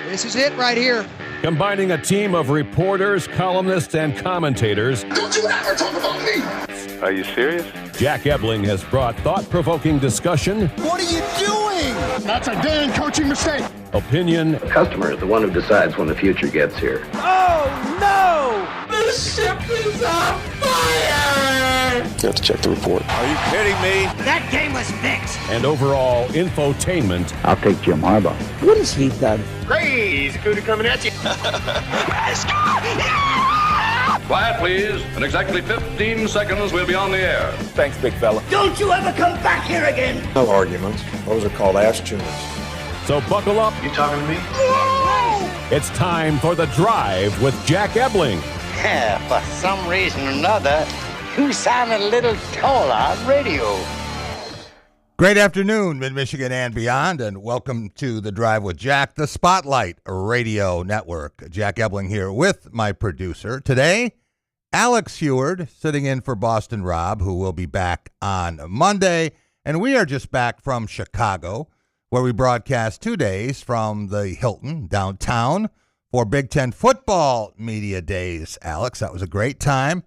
This is it right here. Combining a team of reporters, columnists, and commentators. Don't you ever talk about me! Are you serious? Jack Ebling has brought thought-provoking discussion. What are you doing? That's a damn coaching mistake! Opinion. The customer is the one who decides when the future gets here. Oh, no! The ship is on fire! You have to check the report. Are you kidding me? That game was fixed. And overall infotainment. I'll take Jim Harbaugh. What has he done? Crazy cootie coming at you. Quiet, please. In exactly 15 seconds, we'll be on the air. Thanks, big fella. Don't you ever come back here again. No arguments. Those are called ass tuners. So buckle up. You talking to me? It's time for The Drive with Jack Ebling. Yeah, for some reason or another, you sound a little taller on radio. Great afternoon, Mid-Michigan and beyond, and welcome to The Drive with Jack, the Spotlight Radio Network. Jack Ebling here with my producer. Today, Alex Heward, sitting in for Boston Rob, who will be back on Monday. And we are just back from Chicago, where we broadcast 2 days from the Hilton downtown for Big Ten football media days. Alex, that was a great time.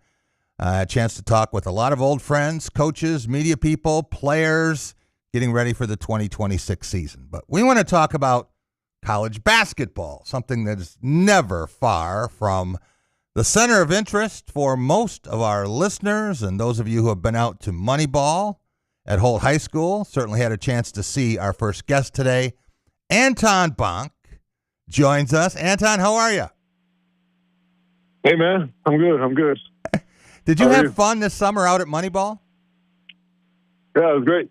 A chance to talk with a lot of old friends, coaches, media people, players, getting ready for the 2026 season. But we want to talk about college basketball, something that is never far from the center of interest for most of our listeners and those of you who have been out to Moneyball at Holt High School. Certainly had a chance to see our first guest today. Anton Bonke joins us. Anton, how are you? Hey, man. I'm good. Did you have fun this summer out at Moneyball? Yeah, it was great.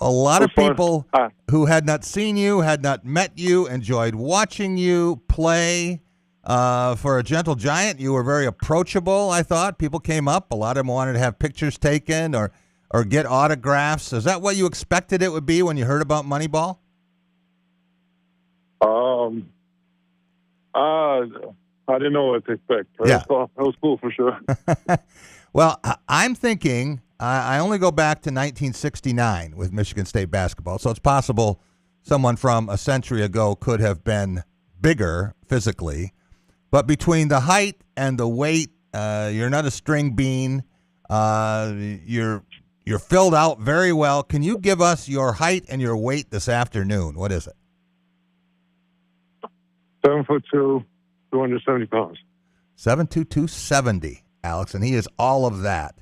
A lot of people who had not seen you, had not met you, enjoyed watching you play. For a gentle giant, you were very approachable, I thought. People came up. A lot of them wanted to have pictures taken or get autographs. Is that what you expected it would be when you heard about Moneyball? I didn't know what to expect. Yeah. That was cool for sure. Well, I'm thinking I only go back to 1969 with Michigan State basketball, so it's possible someone from a century ago could have been bigger physically. But between the height and the weight, you're not a string bean. You're filled out very well. Can you give us your height and your weight this afternoon? What is it? 7'2", 270 pounds. 7'2", 270, Alex, and he is all of that.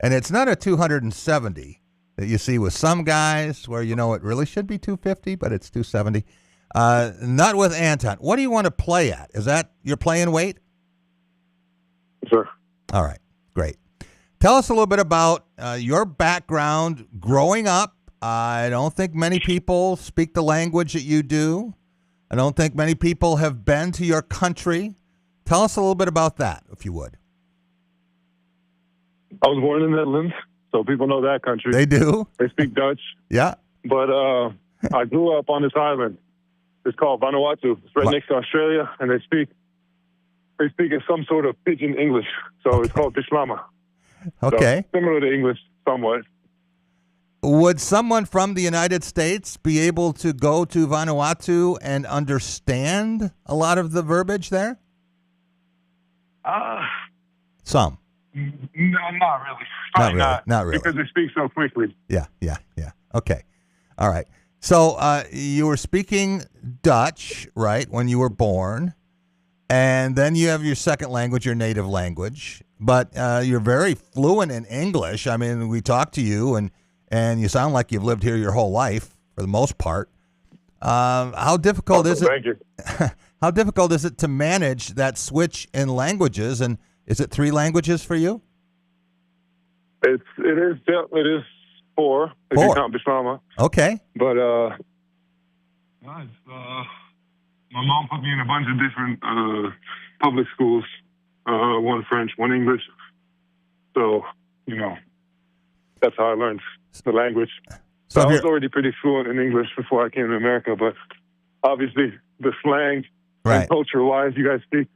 And it's not a 270 that you see with some guys where you know it really should be 250, but it's 270. Not with Anton. What do you want to play at? Is that your playing weight? Sure. All right, great. Tell us a little bit about your background growing up. I don't think many people speak the language that you do. I don't think many people have been to your country. Tell us a little bit about that, if you would. I was born in the Netherlands, so people know that country. They do? They speak Dutch. Yeah. But I grew up on this island. It's called Vanuatu. It's right next to Australia, and they speak in some sort of pidgin English. So It's called Bislama. Okay. So, similar to English somewhat. Would someone from the United States be able to go to Vanuatu and understand a lot of the verbiage there? Some. No, not really. Probably Not really. Because they speak so quickly. Yeah. Okay. All right. So you were speaking Dutch, right, when you were born, and then you have your second language, your native language, but you're very fluent in English. I mean, we talked to you, and you sound like you've lived here your whole life for the most part. How difficult is it? Thank you. How difficult is it to manage that switch in languages? And is it 3 languages for you? It is 4 if you count Bislama. Okay. But my mom put me in a bunch of different public schools. One French, one English. So that's how I learned the language. So I was already pretty fluent in English before I came to America, but obviously the slang and culture-wise, you guys speak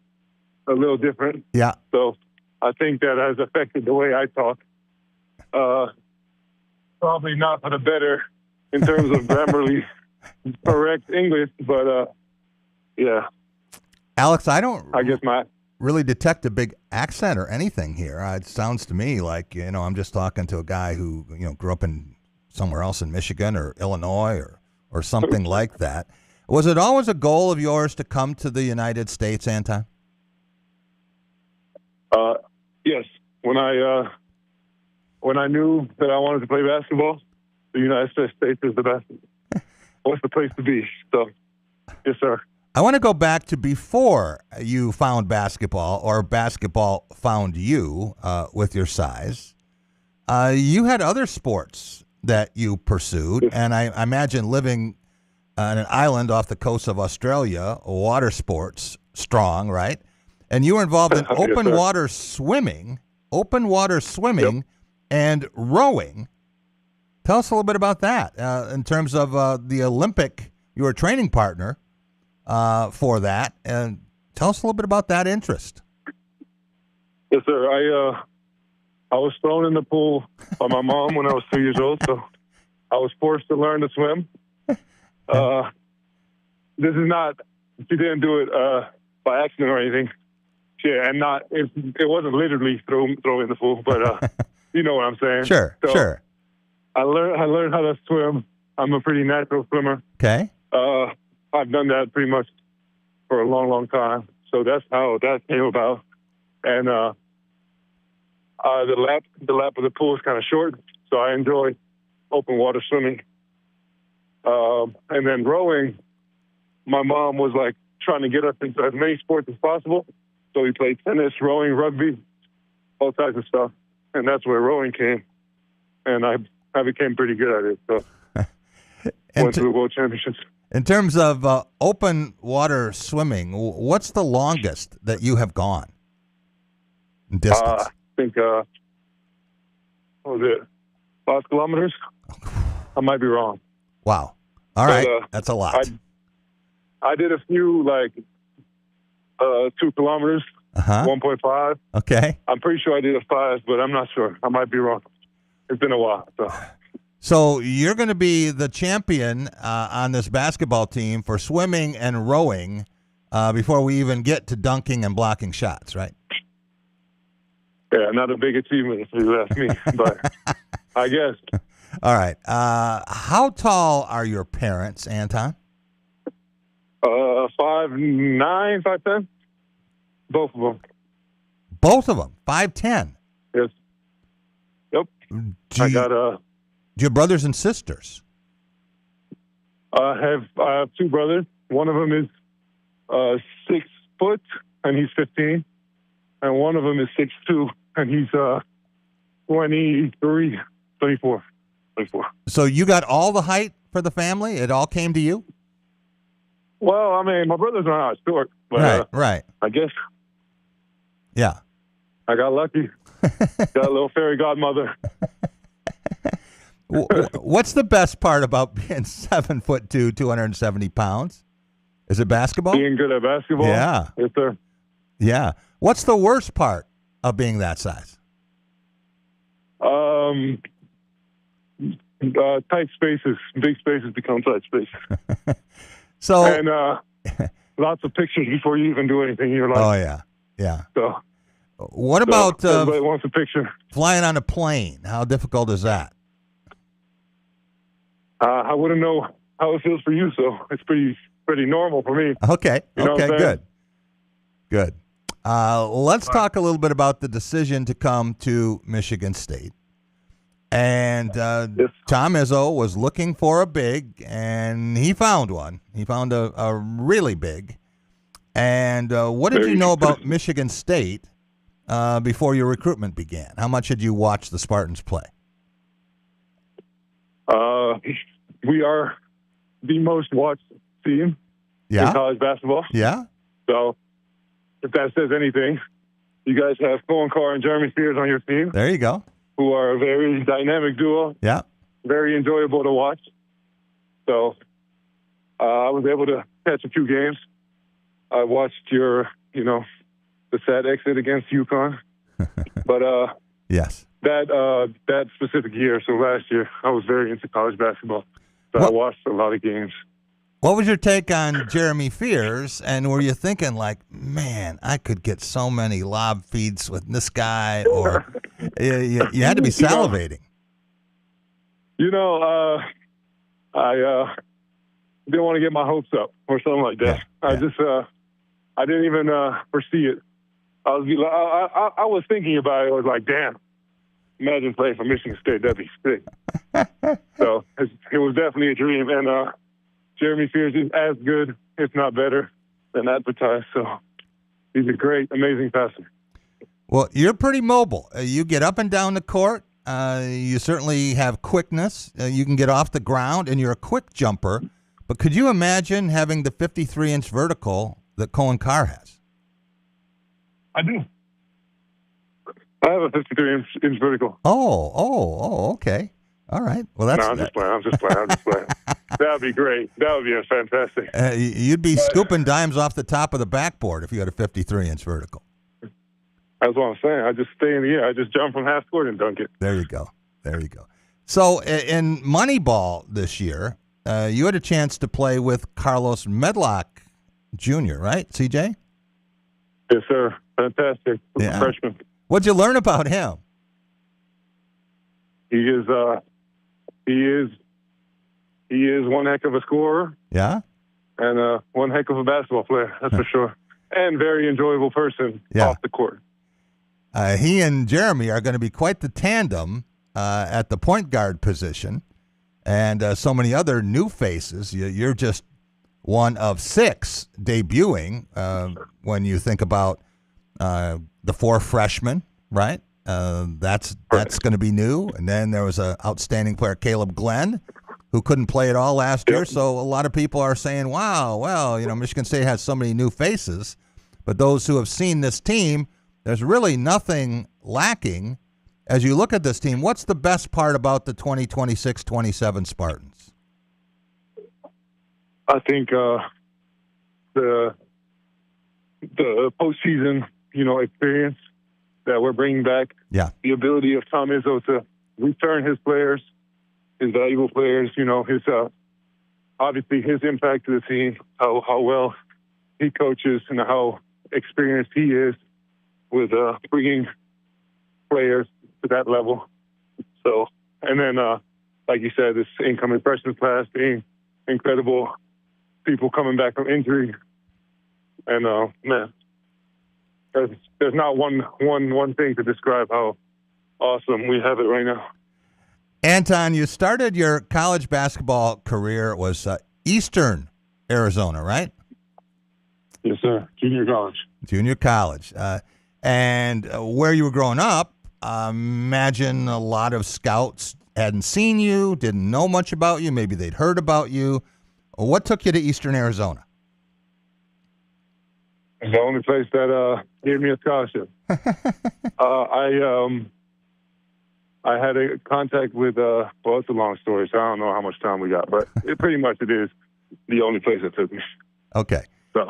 a little different. Yeah. So I think that has affected the way I talk. Probably not for the better in terms of grammarly correct English, but yeah. Alex, I don't guess really detect a big accent or anything here. It sounds to me like, I'm just talking to a guy who, grew up in somewhere else in Michigan or Illinois or something like that. Was it always a goal of yours to come to the United States, Anton? Yes. When I knew that I wanted to play basketball, the United States is the best. What's the place to be? So, yes, sir. I want to go back to before you found basketball or basketball found you with your size. You had other sports that you pursued, and I imagine living on an island off the coast of Australia, water sports, strong, right? And you were involved in open water swimming, yep, and rowing. Tell us a little bit about that in terms of the Olympic, you were a training partner for that. And tell us a little bit about that interest. Yes, sir. I was thrown in the pool by my mom when I was 2 years old, so I was forced to learn to swim. This is not, she didn't do it by accident or anything. Yeah, and it wasn't literally throw in the pool, but you know what I'm saying. Sure, so sure. I learned how to swim. I'm a pretty natural swimmer. Okay. I've done that pretty much for a long, long time. So that's how that came about. And the lap of the pool is kind of short, so I enjoy open water swimming. And then rowing, my mom was like trying to get us into as many sports as possible. So we played tennis, rowing, rugby, all types of stuff. And that's where rowing came. And I became pretty good at it. So went to the World Championships. In terms of open water swimming, what's the longest that you have gone in distance? I think, what was it, 5 kilometers? I might be wrong. Wow. All right. That's a lot. I did a few, 2 kilometers, 1.5. Okay. I'm pretty sure I did a 5, but I'm not sure. I might be wrong. It's been a while. So you're going to be the champion on this basketball team for swimming and rowing before we even get to dunking and blocking shots, right? Yeah, not a big achievement if you ask me, but I guess. All right. How tall are your parents, Anton? 5'9", 5'10". Both of them. Both of them? 5'10"? Yes. Yep. Do you have brothers and sisters? I have 2 brothers. One of them is 6 foot, and he's 15. And one of them is 6'2", and he's 24. So you got all the height for the family? It all came to you? Well, I mean, my brothers are not short, but right. I guess. Yeah. I got lucky. Got a little fairy godmother. What's the best part about being 7'2", 270 pounds? Is it basketball? Being good at basketball? Yeah. Yes, sir. Yeah. What's the worst part of being that size? Tight spaces. Big spaces become tight spaces. And lots of pictures before you even do anything. You're like, oh, yeah. Yeah. So, what about everybody wants a picture. Flying on a plane? How difficult is that? I wouldn't know how it feels for you, so it's pretty normal for me. Okay. You know Okay, good. Let's talk a little bit about the decision to come to Michigan State. And yes. Tom Izzo was looking for a big, and he found one. He found a really big. And what did you know about Michigan State before your recruitment began? How much had you watched the Spartans play? We are the most watched team in college basketball. Yeah. So if that says anything, you guys have Cohen Carr and Jeremy Spears on your team. There you go. Who are a very dynamic duo. Yeah. Very enjoyable to watch. So I was able to catch a few games. I watched your, the sad exit against UConn. But yes. That specific year, so last year, I was very into college basketball. So I watched a lot of games. What was your take on Jeremy Fears? And were you thinking like, man, I could get so many lob feeds with this guy, or you had to be salivating? I didn't want to get my hopes up or something like that. Yeah. I didn't even foresee it. I was thinking about it. I was like, damn, imagine playing for Michigan State. That'd be sick. So it was definitely a dream. And Jeremy Fears is as good, if not better, than advertised. So he's a great, amazing passer. Well, you're pretty mobile. You get up and down the court. You certainly have quickness. You can get off the ground, and you're a quick jumper. But could you imagine having the 53-inch vertical that Cohen Carr has? I do. I have a 53-inch vertical. Oh, okay. All right. Well, that's. No, I'm just playing. That'd be great. That would be fantastic. You'd be scooping dimes off the top of the backboard if you had a 53-inch vertical. That's what I'm saying. I just stay in the air. I just jump from half court and dunk it. There you go. So in Moneyball this year, you had a chance to play with Carlos Medlock Jr., right, CJ? Yes, sir. Fantastic. Yeah. Freshman. What'd you learn about him? He is one heck of a scorer. Yeah. And one heck of a basketball player, that's for sure. And very enjoyable person off the court. He and Jeremy are going to be quite the tandem at the point guard position, and so many other new faces. You're just one of 6 debuting when you think about the 4 freshmen, right? That's going to be new. And then there was an outstanding player, Caleb Glenn, who couldn't play at all last year. So a lot of people are saying, wow, well, Michigan State has so many new faces. But those who have seen this team, there's really nothing lacking. As you look at this team, what's the best part about the 2026-27 Spartans? I think the postseason, experience that we're bringing back. Yeah. The ability of Tom Izzo to return his players, his valuable players. His obviously his impact to the team, how well he coaches, and how experienced he is with bringing players to that level. So, and then like you said, this incoming freshman class being incredible. People coming back from injury, and man, there's not one thing to describe how awesome we have it right now. Anton, you started your college basketball career, it was Eastern Arizona, right? Yes, sir. Junior college. And where you were growing up, imagine a lot of scouts hadn't seen you, didn't know much about you. Maybe they'd heard about you. What took you to Eastern Arizona? It's the only place that gave me a scholarship. I had a contact with, it's a long story, so I don't know how much time we got, but it is the only place that took me. Okay. So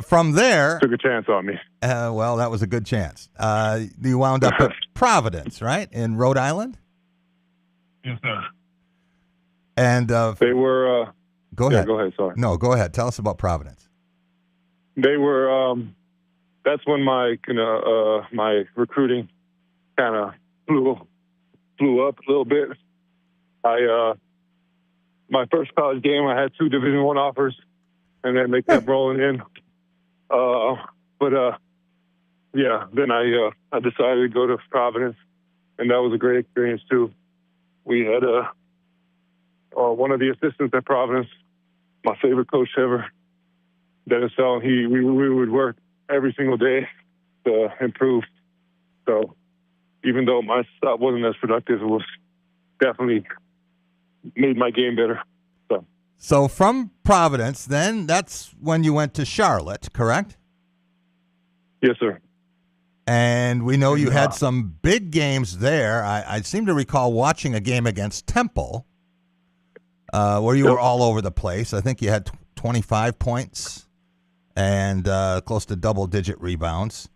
from there, took a chance on me. Well, that was a good chance. You wound up at Providence, right, in Rhode Island? Yes, sir. And they were. Go ahead. Yeah, go ahead. Sorry. No, go ahead. Tell us about Providence. They were. That's when my my recruiting kind of flew up a little bit. My first college game, I had 2 Division I offers, and then they kept rolling in. Then I decided to go to Providence, and that was a great experience too. We had one of the assistants at Providence, my favorite coach ever, Dennis Fell. We would work every single day to improve. So even though my stuff wasn't as productive, it was definitely made my game better. So from Providence, then that's when you went to Charlotte, correct? Yes, sir. And we know you had some big games there. I seem to recall watching a game against Temple where you were all over the place. I think you had 25 points and close to double-digit rebounds.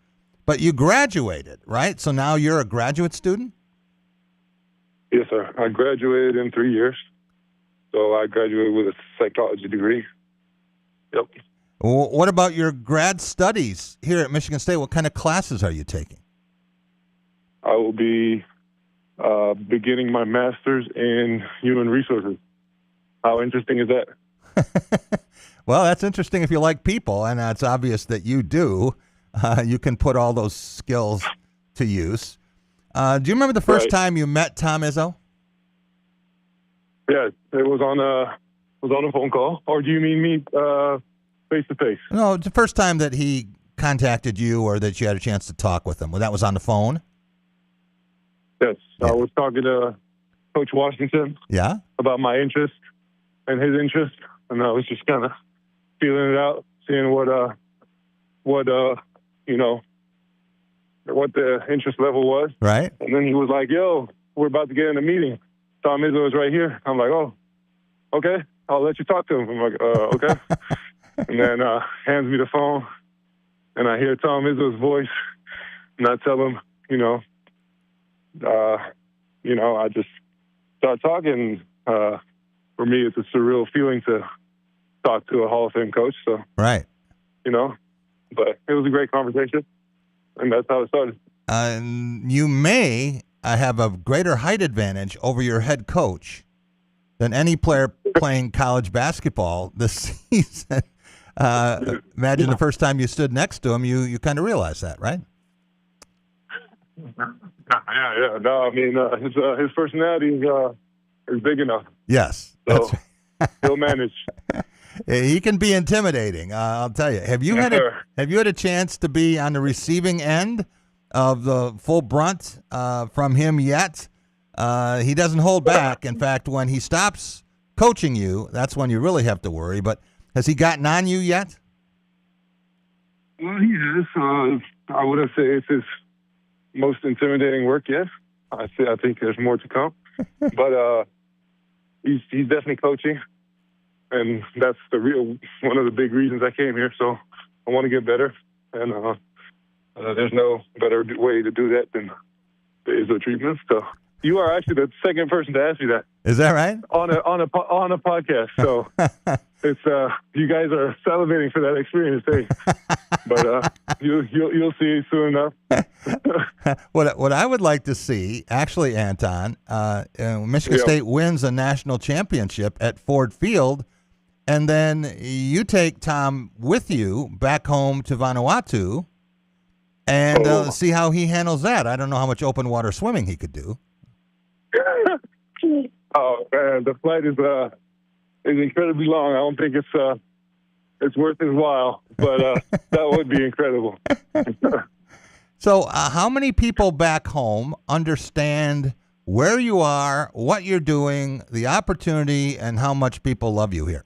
But you graduated, right? So now you're a graduate student? Yes, sir. I graduated in 3 years. So I graduated with a psychology degree. Yep. What about your grad studies here at Michigan State? What kind of classes are you taking? I will be beginning my master's in human resources. How interesting is that? Well, that's interesting if you like people, and it's obvious that you do. You can put all those skills to use. Do you remember the first time you met Tom Izzo? Yeah, it was on a phone call. Or do you mean me face to face? No, it's the first time that he contacted you or that you had a chance to talk with him. Well, that was on the phone? Yes. Yeah. I was talking to Coach Washington about my interest and his interest, and I was just kind of feeling it out, seeing what the interest level was. Right. And then he was like, "Yo, we're about to get in a meeting. Tom Izzo is right here." I'm like, "Oh, okay. I'll let you talk to him." I'm like, "Okay." And then hands me the phone, and I hear Tom Izzo's voice, and I tell him, I just start talking. For me, it's a surreal feeling to talk to a Hall of Fame coach. So, right. But it was a great conversation, and that's how it started. You may have a greater height advantage over your head coach than any player playing college basketball this season. Imagine the first time you stood next to him, you kind of realized that, right? Yeah. No, I mean, his personality is big enough. Yes. So he'll manage. He can be intimidating. I'll tell you. Have you had a chance to be on the receiving end of the full brunt from him yet? He doesn't hold back. In fact, when he stops coaching you, that's when you really have to worry. But has he gotten on you yet? Well, he has. I wouldn't say it's his most intimidating work yet. I think there's more to come. But he's definitely coaching. And that's one of the big reasons I came here. So I want to get better, and there's no better way to do that than the Izzo treatment. So you are actually the second person to ask me that. Is that right? On a podcast. So it's you guys are salivating for that experience, hey? But you'll see soon enough. What I would like to see, actually, Anton, Michigan State wins a national championship at Ford Field. And then you take Tom with you back home to Vanuatu and see how he handles that. I don't know how much open water swimming he could do. Oh man, the flight is incredibly long. I don't think it's worth his while, but that would be incredible. So, how many people back home understand where you are, what you're doing, the opportunity, and how much people love you here?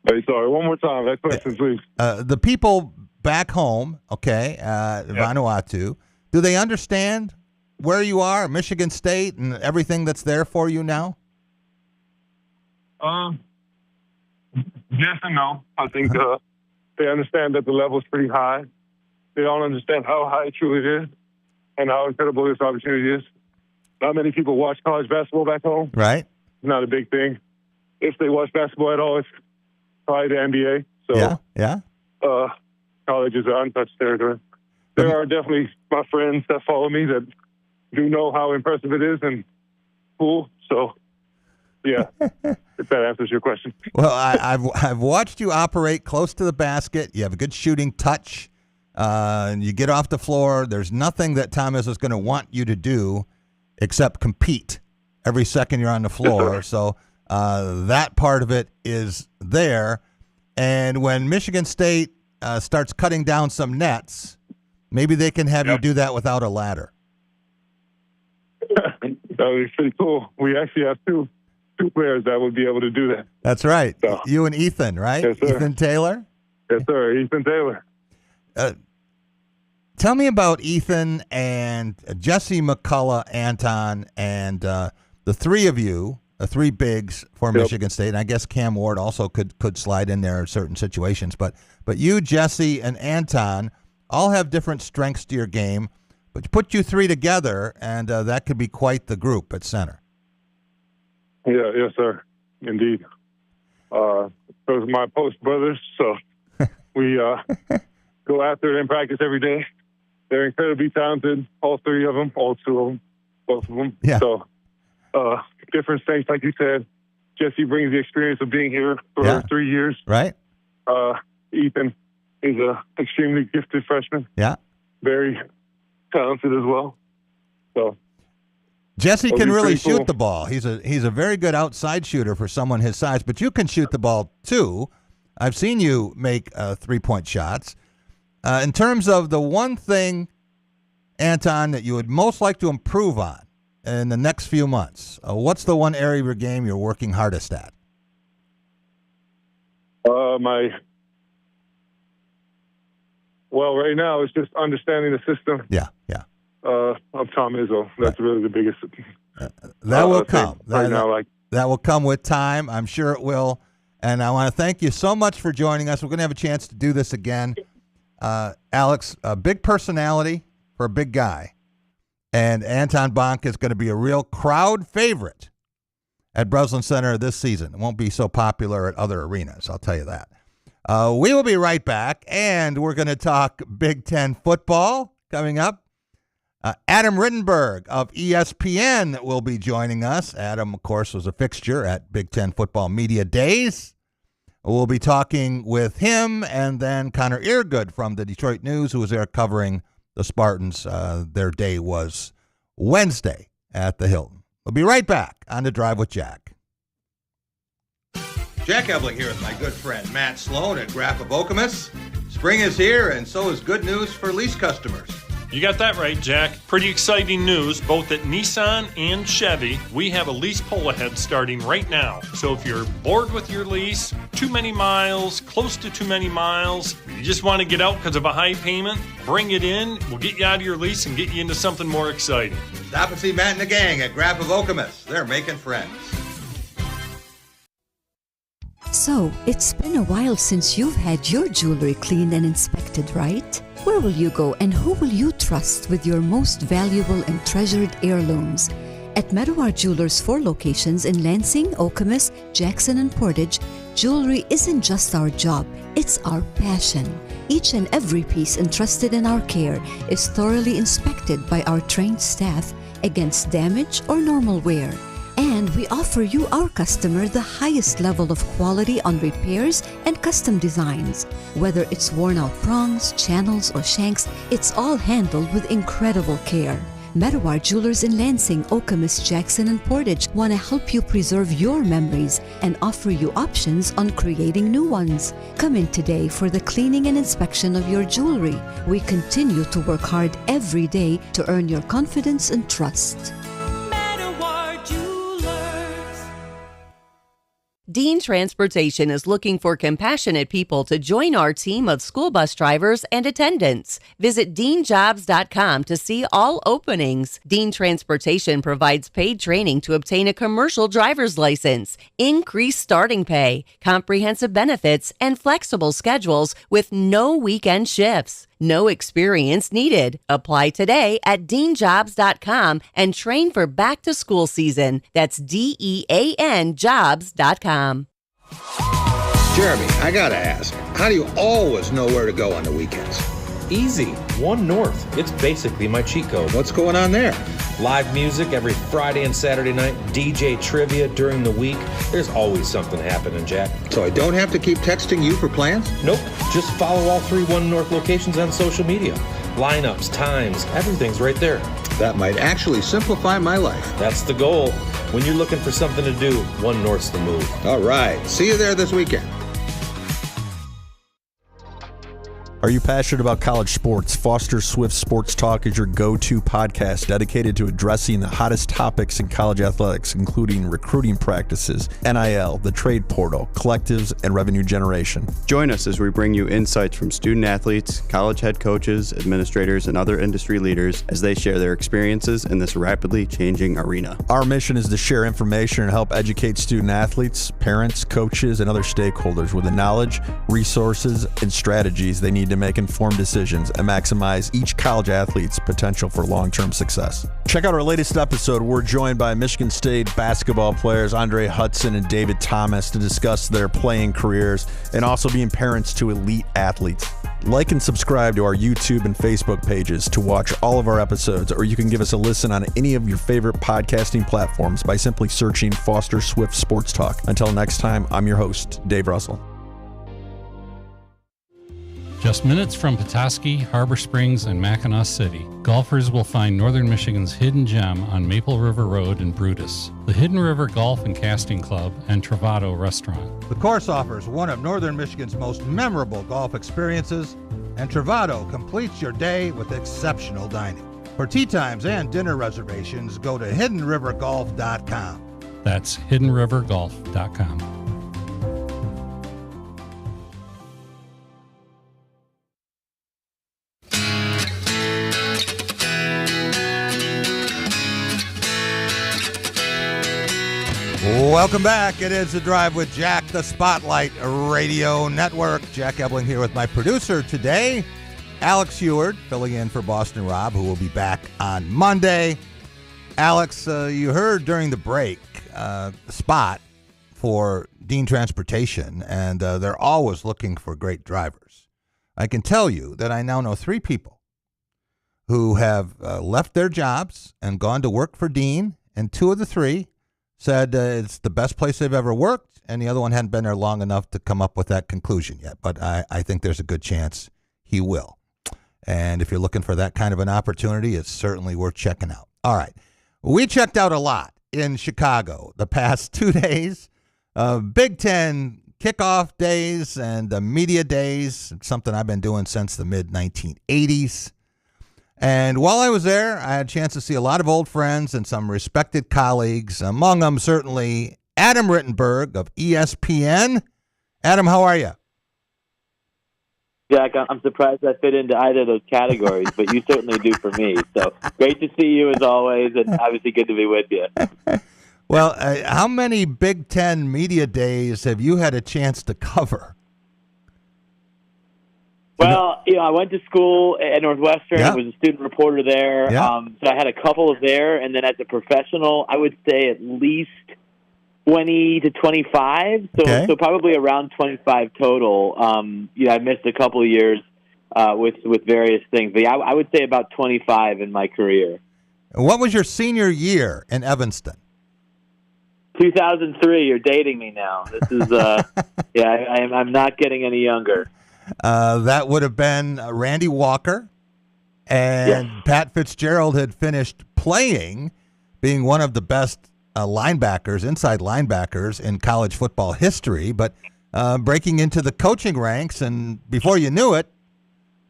Hey, sorry, one more time. That question, please. The people back home, Vanuatu, do they understand where you are, Michigan State, and everything that's there for you now? Yes and no. I think they understand that the level is pretty high. They don't understand how high it truly is and how incredible this opportunity is. Not many people watch college basketball back home. Right. Not a big thing. If they watch basketball at all, it's probably the NBA. So yeah. College is an untouched territory. There are definitely my friends that follow me that do know how impressive it is and cool. So, yeah, if that answers your question. Well, I've watched you operate close to the basket. You have a good shooting touch. And you get off the floor. There's nothing that Tom Izzo is going to want you to do except compete every second you're on the floor. So that part of it is there. And when Michigan State starts cutting down some nets, maybe they can have you do that without a ladder. That would be pretty cool. We actually have two players that would be able to do that. That's right. So, you and Ethan, right? Yes, sir. Ethan Taylor? Yes, sir. Ethan Taylor. Tell me about Ethan and Jesse McCullough, Anton, and the three of you, the three bigs for Michigan State. And I guess Cam Ward also could slide in there in certain situations. But you, Jesse, and Anton all have different strengths to your game. But put you three together, and that could be quite the group at center. Yeah, yes, sir. Indeed. Those are my post brothers, so we go after it and practice every day. They're incredibly talented, all three of them, all two of them, both of them. Yeah. So different strengths, like you said. Jesse brings the experience of being here for 3 years. Right. Ethan is an extremely gifted freshman. Yeah. Very talented as well. So Jesse can really shoot cool. the ball. He's a very good outside shooter for someone his size, but you can shoot the ball too. I've seen you make 3-point shots. In terms of the one thing, Anton, that you would most like to improve on in the next few months, what's the one area of your game you're working hardest at? Right now it's just understanding the system. Yeah. Of Tom Izzo. That's really the biggest. That will come. That will come with time. I'm sure it will. And I want to thank you so much for joining us. We're going to have a chance to do this again. Alex, a big personality for a big guy. And Anton Bonke is going to be a real crowd favorite at Breslin Center this season. It won't be so popular at other arenas, I'll tell you that. We will be right back, and we're going to talk Big Ten football coming up. Adam Rittenberg of ESPN will be joining us. Adam, of course, was a fixture at Big Ten Football Media Days. We'll be talking with him, and then Connor Earegood from the Detroit News, who was there covering the Spartans. Their day was Wednesday at the Hilton. We'll be right back on The Drive with Jack. Jack Ebling here with my good friend Matt Sloan at Graph of Okemos. Spring is here, and so is good news for lease customers. You got that right, Jack. Pretty exciting news, both at Nissan and Chevy. We have a lease pull ahead starting right now. So if you're bored with your lease, too many miles, close to too many miles, you just want to get out because of a high payment, bring it in. We'll get you out of your lease and get you into something more exciting. Stop and see Matt and the gang at Graph of Okemos. They're making friends. So, it's been a while since you've had your jewelry cleaned and inspected, right? Where will you go and who will you trust with your most valuable and treasured heirlooms? At Meadowar Jewelers' 4 locations in Lansing, Okemos, Jackson, and Portage, jewelry isn't just our job, it's our passion. Each and every piece entrusted in our care is thoroughly inspected by our trained staff against damage or normal wear. And we offer you, our customer, the highest level of quality on repairs and custom designs. Whether it's worn out prongs, channels, or shanks, it's all handled with incredible care. Meadowar Jewelers in Lansing, Okemos, Jackson, and Portage want to help you preserve your memories and offer you options on creating new ones. Come in today for the cleaning and inspection of your jewelry. We continue to work hard every day to earn your confidence and trust. Dean Transportation is looking for compassionate people to join our team of school bus drivers and attendants. Visit deanjobs.com to see all openings. Dean Transportation provides paid training to obtain a commercial driver's license, increased starting pay, comprehensive benefits, and flexible schedules with no weekend shifts. No experience needed. Apply today at deanjobs.com and train for back to school season. That's DEAN jobs.com. Jeremy, I gotta ask, how do you always know where to go on the weekends? Easy. One North. It's basically my cheat code. What's going on there? Live music every Friday and Saturday night, DJ trivia during the week. There's always something happening, Jack. So I don't have to keep texting you for plans? Nope. Just follow all 3 One North locations on social media. Lineups, times, everything's right there. That might actually simplify my life. That's the goal. When you're looking for something to do, One North's the move. All right. See you there this weekend. Are you passionate about college sports? Foster Swift Sports Talk is your go-to podcast dedicated to addressing the hottest topics in college athletics, including recruiting practices, NIL, the trade portal, collectives, and revenue generation. Join us as we bring you insights from student athletes, college head coaches, administrators, and other industry leaders as they share their experiences in this rapidly changing arena. Our mission is to share information and help educate student athletes, parents, coaches, and other stakeholders with the knowledge, resources, and strategies they need to to make informed decisions and maximize each college athlete's potential for long-term success. Check out our latest episode. We're joined by Michigan State basketball players Andre Hudson and David Thomas to discuss their playing careers and also being parents to elite athletes. Like and subscribe to our YouTube and Facebook pages to watch all of our episodes, or you can give us a listen on any of your favorite podcasting platforms by simply searching Foster Swift Sports Talk. Until next time, I'm your host, Dave Russell. Just minutes from Petoskey, Harbor Springs, and Mackinac City, golfers will find Northern Michigan's hidden gem on Maple River Road in Brutus, the Hidden River Golf and Casting Club and Travato Restaurant. The course offers one of Northern Michigan's most memorable golf experiences, and Travato completes your day with exceptional dining. For tee times and dinner reservations, go to hiddenrivergolf.com. That's hiddenrivergolf.com. Welcome back. It is The Drive with Jack, the Spotlight Radio Network. Jack Ebling here with my producer today, Alex Heward, filling in for Boston Rob, who will be back on Monday. Alex, you heard during the break the spot for Dean Transportation, and they're always looking for great drivers. I can tell you that I now know 3 people who have left their jobs and gone to work for Dean, and 2 of the 3 said it's the best place they've ever worked, and the other one hadn't been there long enough to come up with that conclusion yet. But I think there's a good chance he will. And if you're looking for that kind of an opportunity, it's certainly worth checking out. All right. We checked out a lot in Chicago the past 2 days. Big Ten kickoff days and media days, something I've been doing since the mid-1980s. And while I was there, I had a chance to see a lot of old friends and some respected colleagues, among them certainly Adam Rittenberg of ESPN. Adam, how are you? Jack, I'm surprised I fit into either of those categories, but you certainly do for me. So great to see you as always, and obviously good to be with you. Well, how many Big Ten media days have you had a chance to cover? Well, I went to school at Northwestern. I was a student reporter there. So I had a couple of there, and then as a professional, I would say at least 20 to 25. So probably around 25 total. I missed a couple of years with various things. But I would say about 25 in my career. What was your senior year in Evanston? 2003. You're dating me now. This is I'm not getting any younger. That would have been Randy Walker, and Pat Fitzgerald had finished playing, being one of the best inside linebackers in college football history, but breaking into the coaching ranks, and before you knew it,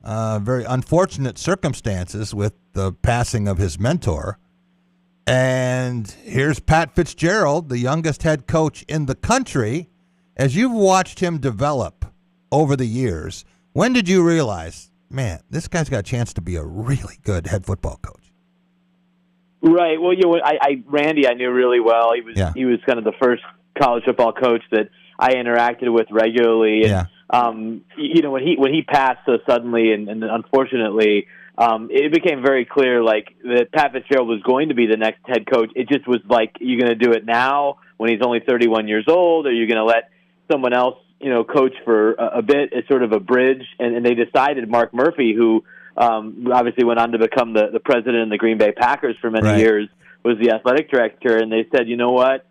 very unfortunate circumstances with the passing of his mentor. And here's Pat Fitzgerald, the youngest head coach in the country. As you've watched him develop over the years, when did you realize, man, this guy's got a chance to be a really good head football coach? Right. Well, Randy I knew really well. He was kind of the first college football coach that I interacted with regularly. And, when he passed so suddenly and unfortunately, it became very clear that Pat Fitzgerald was going to be the next head coach. It just was like, you're going to do it now when he's only 31 years old, or you're going to let someone else coach for a bit as sort of a bridge, and they decided Mark Murphy, who obviously went on to become the president of the Green Bay Packers for many years, was the athletic director, and they said, you know what,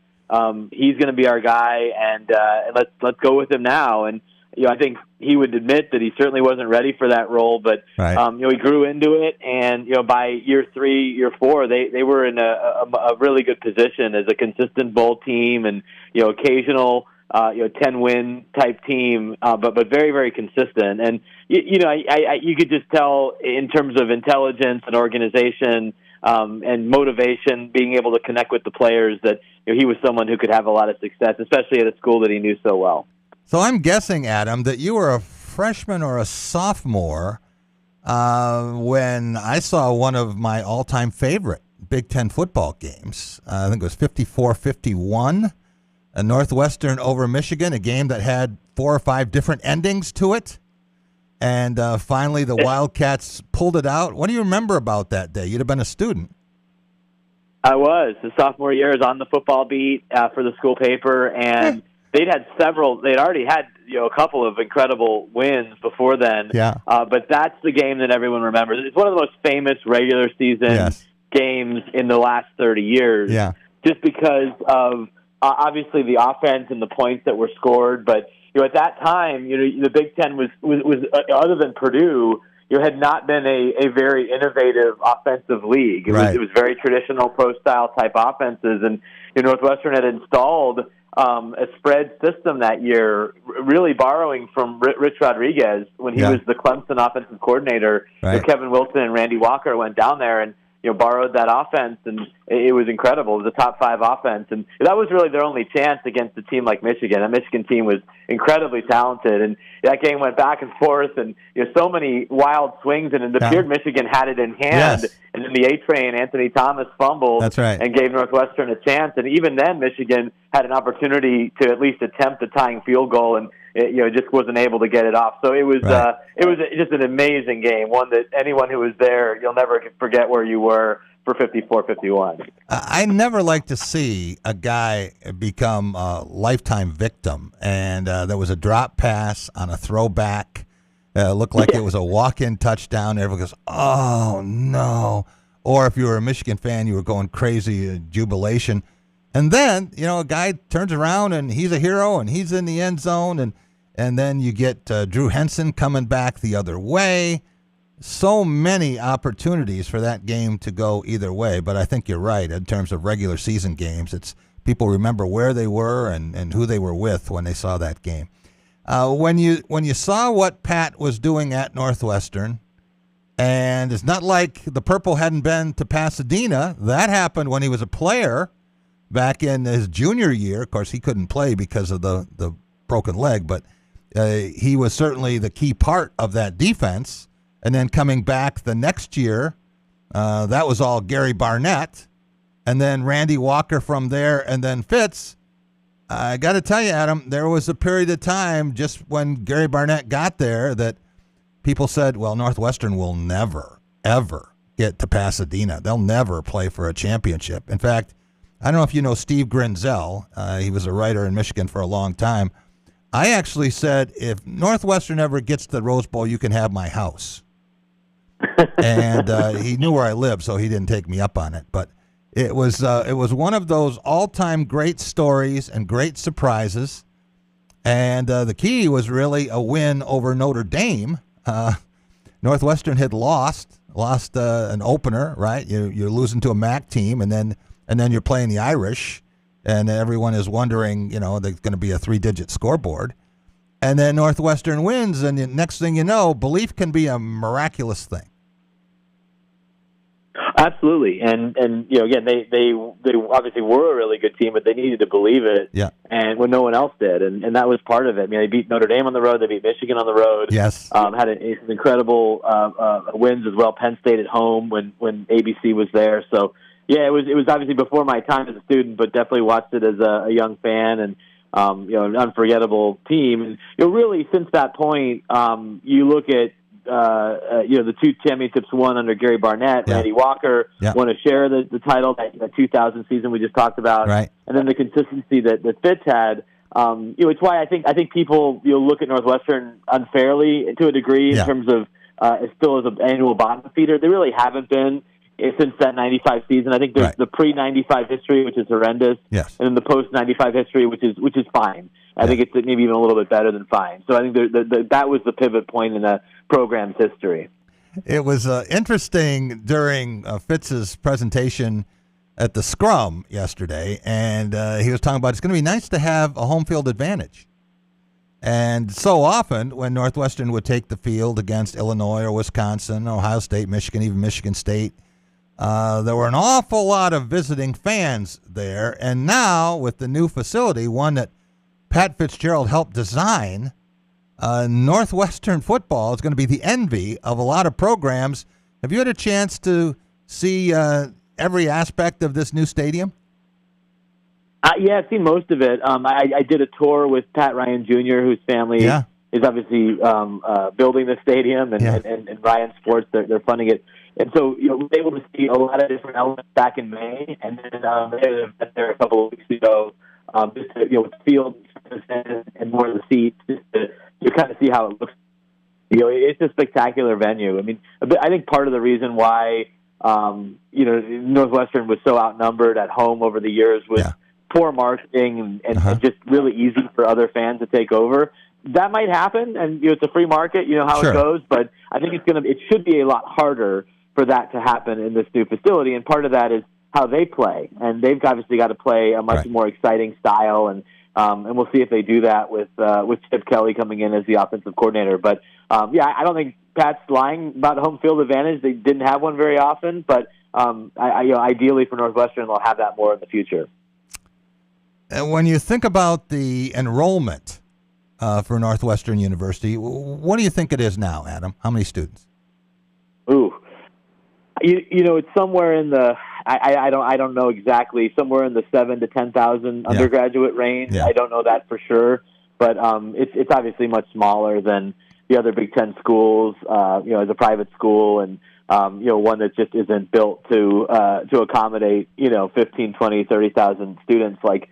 he's going to be our guy, and let's go with him now. And I think he would admit that he certainly wasn't ready for that role, but he grew into it, and by year 3, year 4, they were in a really good position as a consistent bowl team, and occasional 10-win type team, but very, very consistent. And you could just tell in terms of intelligence and organization and motivation, being able to connect with the players, that he was someone who could have a lot of success, especially at a school that he knew so well. So I'm guessing, Adam, that you were a freshman or a sophomore when I saw one of my all-time favorite Big Ten football games. I think it was 54-51. A Northwestern over Michigan, a game that had 4 or 5 different endings to it. And finally, the Wildcats pulled it out. What do you remember about that day? You'd have been a student. I was. The sophomore year, I was on the football beat for the school paper, and they'd already had a couple of incredible wins before then. Yeah. But that's the game that everyone remembers. It's one of the most famous regular season games in the last 30 years. Yeah. Just because of obviously the offense and the points that were scored, but at that time, the Big Ten was other than Purdue, had not been a very innovative offensive league. It was very traditional pro-style type offenses, and Northwestern had installed a spread system that year, really borrowing from Rich Rodriguez when he was the Clemson offensive coordinator. Kevin Wilson and Randy Walker went down there and borrowed that offense, and it was incredible. It was a top 5 offense, and that was really their only chance against a team like Michigan. That Michigan team was incredibly talented, and that game went back and forth, and so many wild swings, and it appeared Michigan had it in hand, and then the A-Train, Anthony Thomas, fumbled and gave Northwestern a chance, and even then Michigan had an opportunity to at least attempt a tying field goal, and just wasn't able to get it off. So it was just an amazing game, one that anyone who was there, you'll never forget where you were for 54-51. I never like to see a guy become a lifetime victim, and there was a drop pass on a throwback. Looked like it was a walk-in touchdown. Everyone goes, oh, no. Or if you were a Michigan fan, you were going crazy, jubilation. And then, a guy turns around, and he's a hero, and he's in the end zone, and then you get Drew Henson coming back the other way. So many opportunities for that game to go either way, but I think you're right. In terms of regular season games, it's people remember where they were and who they were with when they saw that game. When you saw what Pat was doing at Northwestern, and it's not like the Purple hadn't been to Pasadena. That happened when he was a player back in his junior year. Of course, he couldn't play because of the broken leg, but he was certainly the key part of that defense. And then coming back the next year, that was all Gary Barnett, and then Randy Walker from there, and then Fitz. I got to tell you, Adam, there was a period of time just when Gary Barnett got there that people said, well, Northwestern will never, ever get to Pasadena. They'll never play for a championship. In fact, I don't know if you know Steve Grinzel. He was a writer in Michigan for a long time. I actually said, if Northwestern ever gets to the Rose Bowl, you can have my house. And he knew where I lived, so he didn't take me up on it. But it was one of those all-time great stories and great surprises. And the key was really a win over Notre Dame. Northwestern had lost an opener, right? You're losing to a MAC team, and then you're playing the Irish, and everyone is wondering, there's going to be a 3-digit scoreboard. And then Northwestern wins, and the next thing you know, belief can be a miraculous thing. Absolutely, and again, they obviously were a really good team, but they needed to believe it. Yeah. And when no one else did, and that was part of it. I mean, they beat Notre Dame on the road, they beat Michigan on the road. Yes. Had some incredible wins as well. Penn State at home when ABC was there. So yeah, it was obviously before my time as a student, but definitely watched it as a young fan, and an unforgettable team. And really since that point, you look at the 2 championships won under Gary Barnett. Randy Walker won a share of the title that 2000 season we just talked about, right? And then the consistency that Fitz had. It's why I think people look at Northwestern unfairly to a degree in terms of it still is an annual bottom feeder. They really haven't been since that 95 season. I think there's the pre-95 history, which is horrendous, and then the post-95 history, which is fine. I think it's maybe even a little bit better than fine. So I think that was the pivot point in the program's history. It was interesting during Fitz's presentation at the Scrum yesterday, and he was talking about it's going to be nice to have a home field advantage. And so often when Northwestern would take the field against Illinois or Wisconsin, Ohio State, Michigan, even Michigan State, there were an awful lot of visiting fans there. And now with the new facility, one that Pat Fitzgerald helped design, Northwestern football is going to be the envy of a lot of programs. Have you had a chance to see every aspect of this new stadium? Yeah, I've seen most of it. I did a tour with Pat Ryan Jr., whose family is obviously building the stadium, and Ryan Sports, they're funding it. And so, we're able to see a lot of different elements back in May, and then they had an event there a couple of weeks ago, just to, with the field and more of the seats, just to kind of see how it looks. It's a spectacular venue. I mean, I think part of the reason why, Northwestern was so outnumbered at home over the years was poor marketing and just really easy for other fans to take over. That might happen, and it's a free market, how it goes, but I think it should be a lot harder for that to happen in this new facility, and part of that is how they play, and they've obviously got to play a much more exciting style, and we'll see if they do that with Chip Kelly coming in as the offensive coordinator. But I don't think Pat's lying about home field advantage. They didn't have one very often, but ideally for Northwestern, they'll have that more in the future. And when you think about the enrollment for Northwestern University, what do you think it is now, Adam? How many students? Ooh. It's somewhere in the I don't know exactly, somewhere in the 7,000 to 10,000 undergraduate range. Yeah. I don't know that for sure, but it's obviously much smaller than the other Big Ten schools. As a private school, and one that just isn't built to accommodate 15, 20, 30,000 students like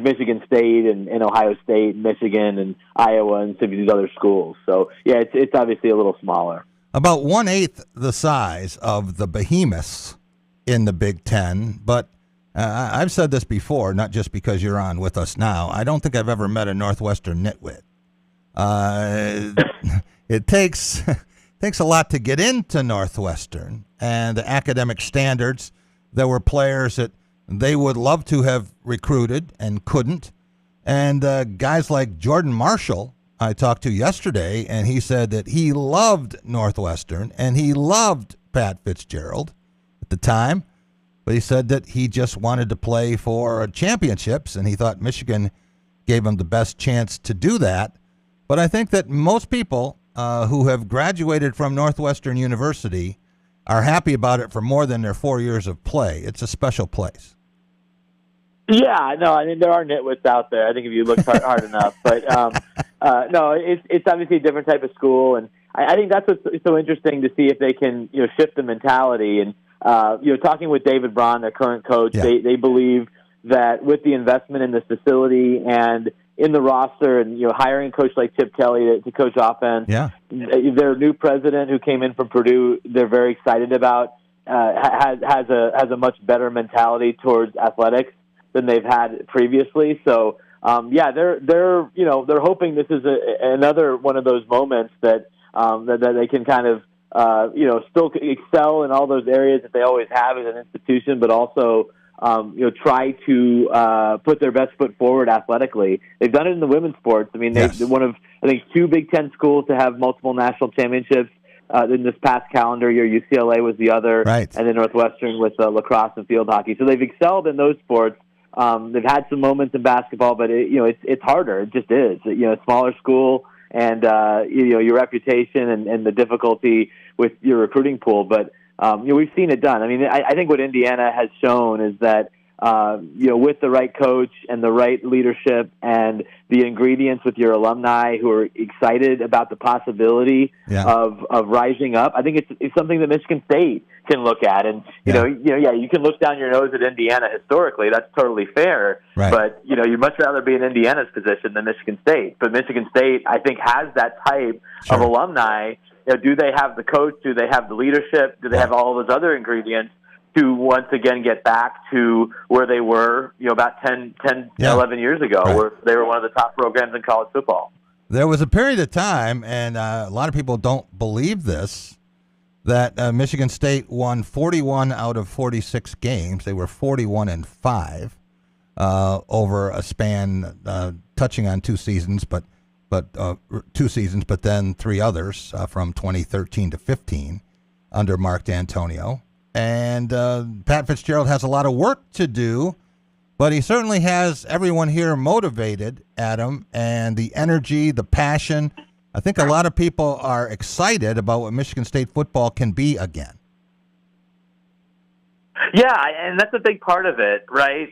Michigan State and Ohio State, and Michigan and Iowa, and some of these other schools. So it's obviously a little smaller. About 1/8 the size of the behemoths in the Big Ten, but I've said this before, not just because you're on with us now. I don't think I've ever met a Northwestern nitwit. It takes a lot to get into Northwestern, and the academic standards. There were players that they would love to have recruited and couldn't, and guys like Jordan Marshall I talked to yesterday, and he said that he loved Northwestern and he loved Pat Fitzgerald at the time, but he said that he just wanted to play for championships, and he thought Michigan gave him the best chance to do that. But I think that most people who have graduated from Northwestern University are happy about it for more than their 4 years of play. It's a special place. Yeah, no, I mean, there are nitwits out there. I think if you look hard enough. But, no, it's obviously a different type of school. And I think that's what's so interesting to see if they can, shift the mentality. And, talking with David Braun, their current coach, they believe that with the investment in this facility and in the roster and, hiring a coach like Chip Kelly to coach offense, their new president who came in from Purdue, they're very excited about, has a much better mentality towards athletics than they've had previously. So, they're hoping this is another one of those moments that they can kind of, still excel in all those areas that they always have as an institution, but also, try to put their best foot forward athletically. They've done it in the women's sports. I mean, they're one of, I think, 2 Big Ten schools to have multiple national championships in this past calendar year. UCLA was the other, and then Northwestern with lacrosse and field hockey. So they've excelled in those sports. They've had some moments in basketball, but it's harder. It just is. A smaller school, and your reputation and the difficulty with your recruiting pool. But we've seen it done. I mean, I think what Indiana has shown is that with the right coach and the right leadership and the ingredients with your alumni who are excited about the possibility of rising up, I think it's something that Michigan State can look at. And you can look down your nose at Indiana historically. That's totally fair. Right. But you'd much rather be in Indiana's position than Michigan State. But Michigan State, I think, has that type of alumni. Do they have the coach? Do they have the leadership? Do they have all those other ingredients to once again get back to where they were, about 10, 11 years ago, where they were one of the top programs in college football? There was a period of time, and a lot of people don't believe this, that Michigan State won 41 out of 46 games. They were 41-5 over a span touching on 2 seasons, but 2 seasons, but then 3 others from 2013 to 15 under Mark D'Antonio. And Pat Fitzgerald has a lot of work to do, but he certainly has everyone here motivated, Adam, and the energy, the passion. I think a lot of people are excited about what Michigan State football can be again. Yeah, and that's a big part of it, right?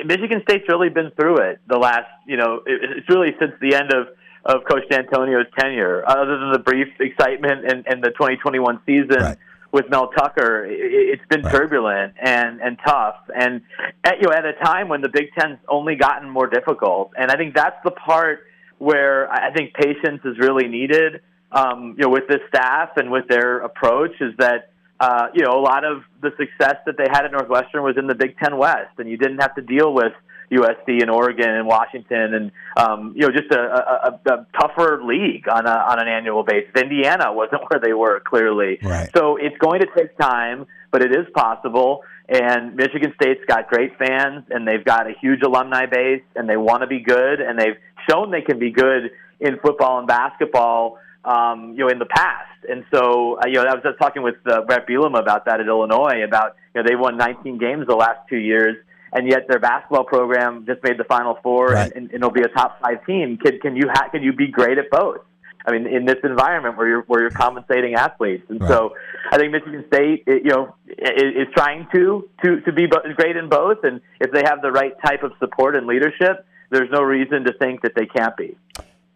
Michigan State's really been through it the last, it's really since the end of of Coach D'Antonio's tenure, other than the brief excitement in the 2021 season with Mel Tucker. It's been turbulent and tough, and at a time when the Big Ten's only gotten more difficult. And I think that's the part where I think patience is really needed. With this staff and with their approach, is that a lot of the success that they had at Northwestern was in the Big Ten West, and you didn't have to deal with USC and Oregon and Washington and just a tougher league on an annual basis. Indiana wasn't where they were, clearly. Right. So it's going to take time, but it is possible. And Michigan State's got great fans, and they've got a huge alumni base, and they want to be good, and they've shown they can be good in football and basketball, in the past. And so, I was just talking with Brett Bielema about that at Illinois, about, they won 19 games the last 2 years, and yet their basketball program just made the Final Four, and it'll be a top 5 team. Can you be great at both? I mean, in this environment where you're compensating athletes, and so I think Michigan State, is trying to be great in both, and if they have the right type of support and leadership, there's no reason to think that they can't be.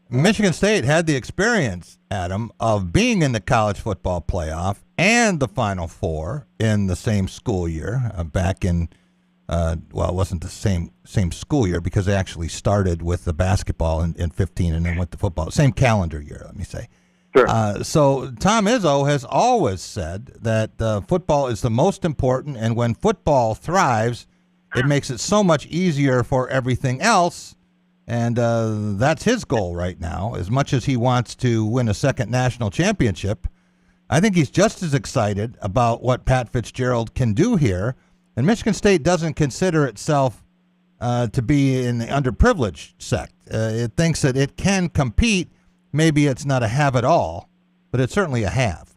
Michigan State had the experience, Adam, of being in the college football playoff and the Final Four in the same school year back in. It wasn't the same school year because they actually started with the basketball in 15 and then went to football. Same calendar year, let me say. Sure. So Tom Izzo has always said that football is the most important, and when football thrives, it makes it so much easier for everything else, and that's his goal right now. As much as he wants to win a second national championship, I think he's just as excited about what Pat Fitzgerald can do here. And Michigan State doesn't consider itself to be in the underprivileged sect. It thinks that it can compete. Maybe it's not a have it all, but it's certainly a have.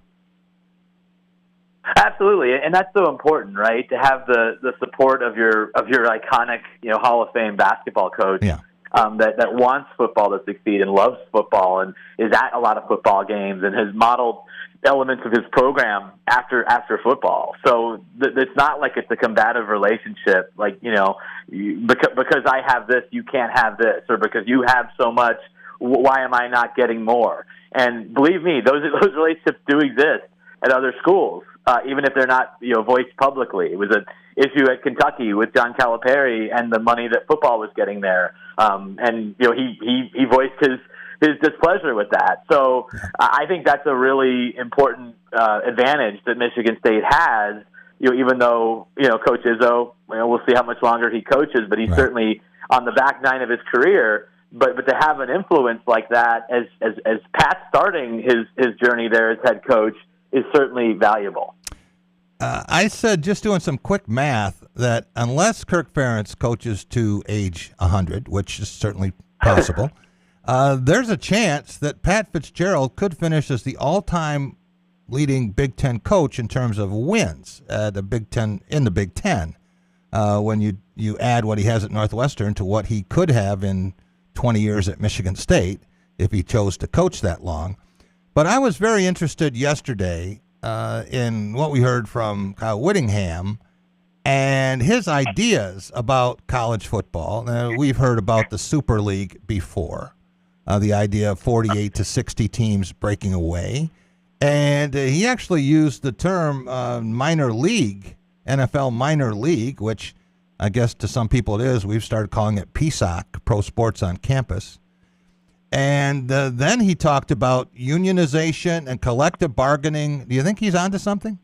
Absolutely, and that's so important, right? To have the support of your iconic, Hall of Fame basketball coach. Yeah. That wants football to succeed and loves football and is at a lot of football games and has modeled elements of his program after football. So it's not like it's a combative relationship, like, because I have this, you can't have this, or because you have so much, why am I not getting more? And believe me, those relationships do exist at other schools, even if they're not voiced publicly. It was an issue at Kentucky with John Calipari and the money that football was getting there, and he voiced his displeasure with that. So I think that's a really important advantage that Michigan State has. Even though Coach Izzo, we'll see how much longer he coaches, but he's certainly on the back nine of his career. But to have an influence like that as Pat starting his journey there as head coach is certainly valuable. I said, just doing some quick math, that unless Kirk Ferentz coaches to age 100, which is certainly possible. There's a chance that Pat Fitzgerald could finish as the all-time leading Big Ten coach in terms of wins in the Big Ten. When you add what he has at Northwestern to what he could have in 20 years at Michigan State if he chose to coach that long. But I was very interested yesterday in what we heard from Kyle Whittingham and his ideas about college football. We've heard about the Super League before. The idea of 48 to 60 teams breaking away. And he actually used the term minor league, NFL minor league, which I guess to some people it is. We've started calling it PSOC, Pro Sports on Campus. And then he talked about unionization and collective bargaining. Do you think he's onto something?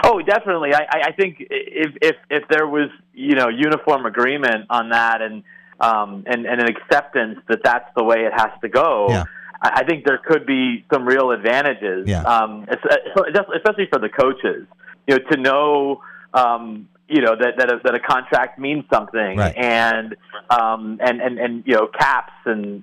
Oh, definitely. I think if there was uniform agreement on that and an acceptance that that's the way it has to go, I think there could be some real advantages, especially for the coaches, to know, that a contract means something, and caps and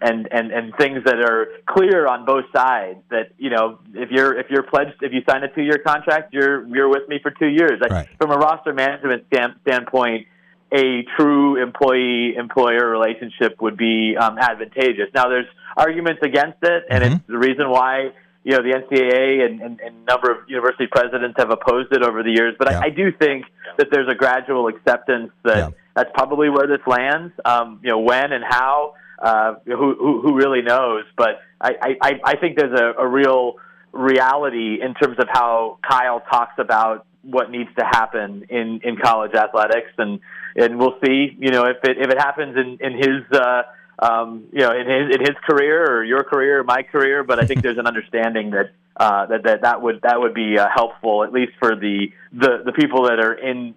things that are clear on both sides. That if you're pledged, if you sign a 2-year contract, you're with me for 2 years. From a roster management standpoint, a true employee-employer relationship would be advantageous. Now, there's arguments against it, and it's the reason why the NCAA and a number of university presidents have opposed it over the years. But I do think that there's a gradual acceptance that that's probably where this lands. When and how, who really knows? But I think there's a real reality in terms of how Kyle talks about what needs to happen in college athletics, and we'll see, if it happens in his in his career or your career or my career. But I think there's an understanding that would be helpful, at least for the people that are in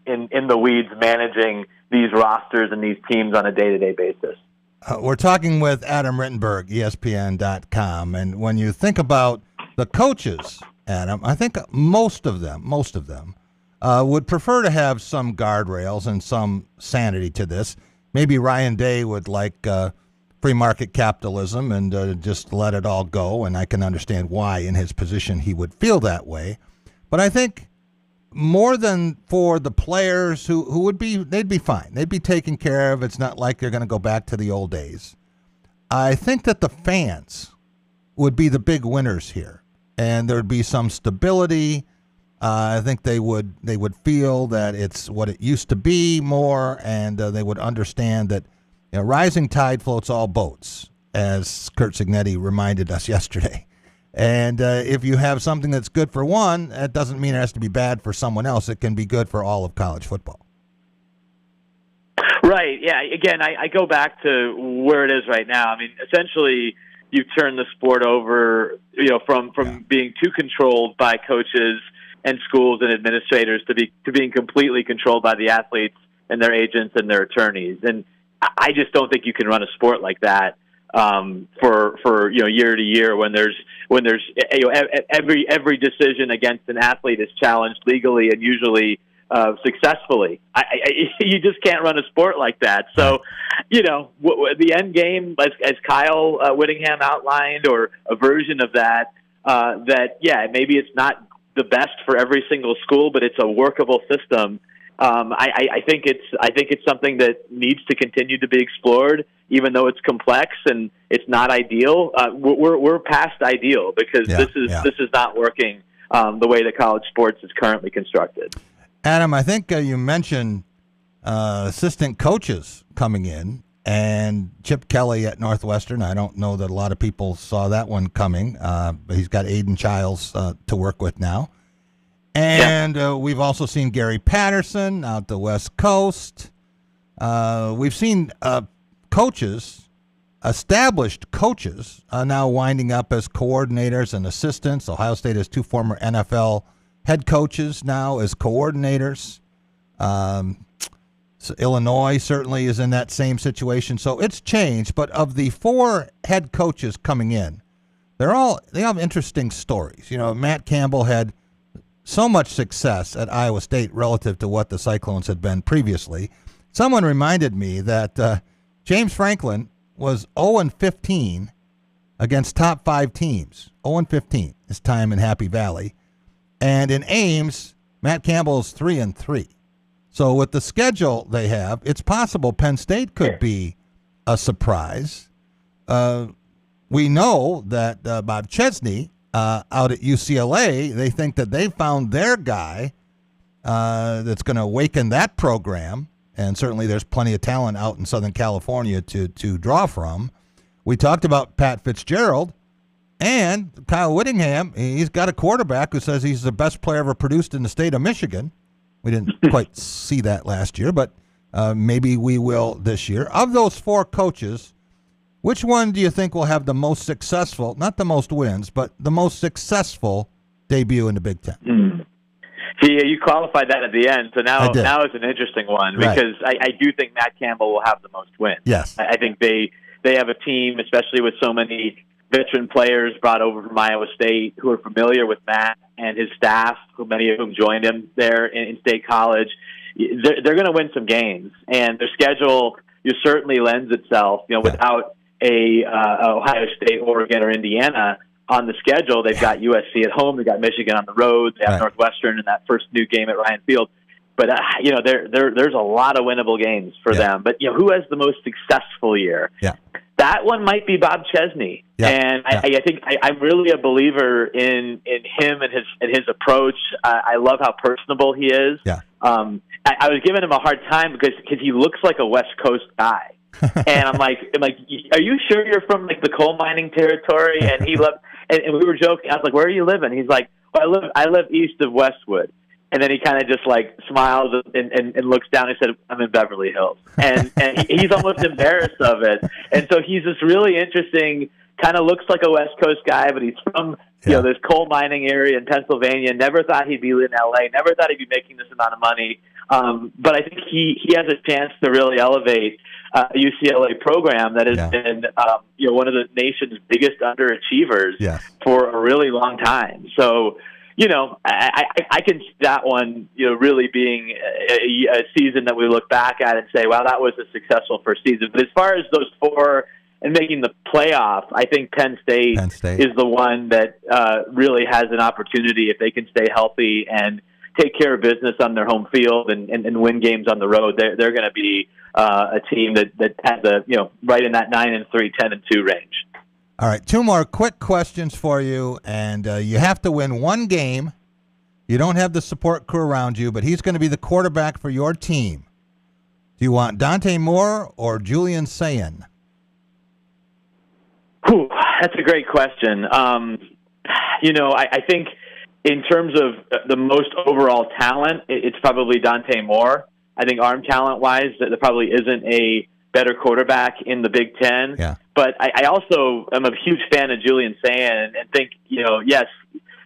the weeds managing these rosters and these teams on a day-to-day basis. We're talking with Adam Rittenberg, ESPN.com, and when you think about the coaches, Adam, I think most of them would prefer to have some guardrails and some sanity to this. Maybe Ryan Day would like free market capitalism and just let it all go, and I can understand why in his position he would feel that way. But I think more than for the players who would be, they'd be fine. They'd be taken care of. It's not like they're going to go back to the old days. I think that the fans would be the big winners here, and there'd be some stability. I think they would feel that it's what it used to be more, and they would understand that rising tide floats all boats, as Curt Cignetti reminded us yesterday. And if you have something that's good for one, that doesn't mean it has to be bad for someone else. It can be good for all of college football. Right. Yeah. Again, I go back to where it is right now. I mean, essentially, you've turned the sport over, from being too controlled by coaches and schools and administrators to being completely controlled by the athletes and their agents and their attorneys. And I just don't think you can run a sport like that for year to year when there's every decision against an athlete is challenged legally and usually successfully. You just can't run a sport like that. So, the end game, as Kyle Whittingham outlined, or a version of that, maybe it's not the best for every single school, but it's a workable system. I think it's something that needs to continue to be explored, even though it's complex and it's not ideal. We're past ideal because this is not working the way that college sports is currently constructed. Adam, I think you mentioned assistant coaches coming in, and Chip Kelly at Northwestern. I don't know that a lot of people saw that one coming, but he's got Aiden Childs to work with now. And we've also seen Gary Patterson out the West Coast. We've seen established coaches, now winding up as coordinators and assistants. Ohio State has 2 former NFL head coaches now as coordinators. So Illinois certainly is in that same situation. So it's changed. But of the 4 head coaches coming in, they have interesting stories. Matt Campbell had so much success at Iowa State relative to what the Cyclones had been previously. Someone reminded me that James Franklin was 0-15 against top 5 teams. 0-15 his time in Happy Valley. And in Ames, Matt Campbell's 3-3. So with the schedule they have, it's possible Penn State could be a surprise. We know that Bob Chesney out at UCLA, they think that they found their guy that's going to awaken that program, and certainly there's plenty of talent out in Southern California to draw from. We talked about Pat Fitzgerald, and Kyle Whittingham. He's got a quarterback who says he's the best player ever produced in the state of Michigan. We didn't quite see that last year, but maybe we will this year. Of those 4 coaches, which one do you think will have the most successful, not the most wins, but the most successful debut in the Big Ten? See, you qualified that at the end, so now it's an interesting one because I do think Matt Campbell will have the most wins. Yes. I think they have a team, especially with so many veteran players brought over from Iowa State who are familiar with Matt and his staff, many of whom joined him there in State College. They're going to win some games, and their schedule certainly lends itself, without Ohio State, Oregon, or Indiana on the schedule. They've got USC at home. They've got Michigan on the road. They have Northwestern in that first new game at Ryan Field. But, there's a lot of winnable games for them. But, who has the most successful year? Yeah. That one might be Bob Chesney. Yeah. And I think I'm really a believer in him and his approach. I love how personable he is. Yeah. I was giving him a hard time because he looks like a West Coast guy. And I'm like, are you sure you're from like the coal mining territory? And he left, and we were joking. I was like, where are you living? He's like, well, I live east of Westwood. And then he kind of just like smiles and looks down and said, I'm in Beverly Hills. And he's almost embarrassed of it. And so he's this really interesting, kind of looks like a West Coast guy, but he's from this coal mining area in Pennsylvania. Never thought he'd be in LA. Never thought he'd be making this amount of money. But I think he has a chance to really elevate a UCLA program that has been one of the nation's biggest underachievers for a really long time. So, I can see that one, really being a season that we look back at and say, wow, that was a successful first season. But as far as those four and making the playoff, I think Penn State is the one that really has an opportunity if they can stay healthy and take care of business on their home field and win games on the road. They're going to be a team that has right in that 9-3, 10-2 range. All right, two more quick questions for you, and you have to win one game. You don't have the support crew around you, but he's going to be the quarterback for your team. Do you want Dante Moore or Julian Sayin? That's a great question. I think in terms of the most overall talent, it's probably Dante Moore. I think arm talent-wise, there probably isn't a better quarterback in the Big Ten. Yeah. But I also am a huge fan of Julian Sayin and think, yes,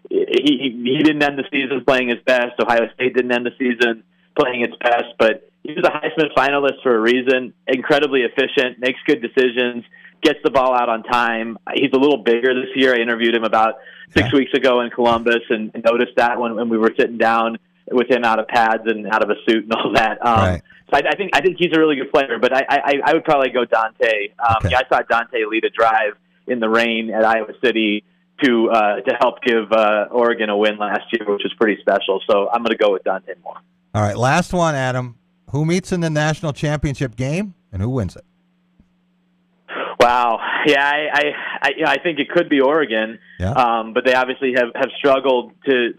he didn't end the season playing his best. Ohio State didn't end the season playing its best, but he was a Heisman finalist for a reason. Incredibly efficient, makes good decisions, gets the ball out on time. He's a little bigger this year. I interviewed him about 6 weeks ago in Columbus and noticed that when we were sitting down with him out of pads and out of a suit and all that. Right. So I think he's a really good player, but I would probably go Dante. I saw Dante lead a drive in the rain at Iowa City to help give Oregon a win last year, which was pretty special. So I'm going to go with Dante Moore. All right, last one, Adam. Who meets in the national championship game and who wins it? Wow. Yeah, I think it could be Oregon, but they obviously have struggled to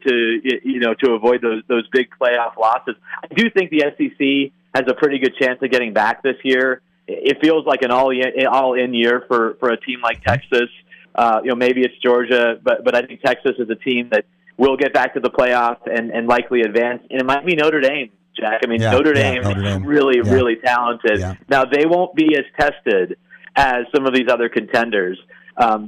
avoid those big playoff losses. I do think the SEC has a pretty good chance of getting back this year. It feels like an all-in year for a team like Texas. Maybe it's Georgia, but I think Texas is a team that will get back to the playoff and likely advance. And it might be Notre Dame, Jack. I mean, Notre Dame is really talented. Yeah. Now, they won't be as tested as some of these other contenders.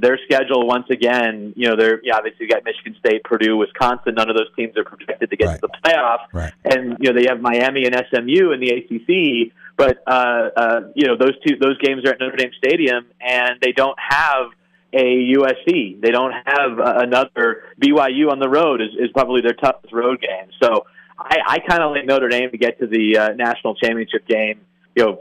Their schedule, once again, obviously you got Michigan State, Purdue, Wisconsin. None of those teams are projected to get to the playoff. Right. And, they have Miami and SMU in the ACC, but, those games are at Notre Dame Stadium, and they don't have a USC. They don't have another BYU on the road is probably their toughest road game. So I kind of like Notre Dame to get to the national championship game,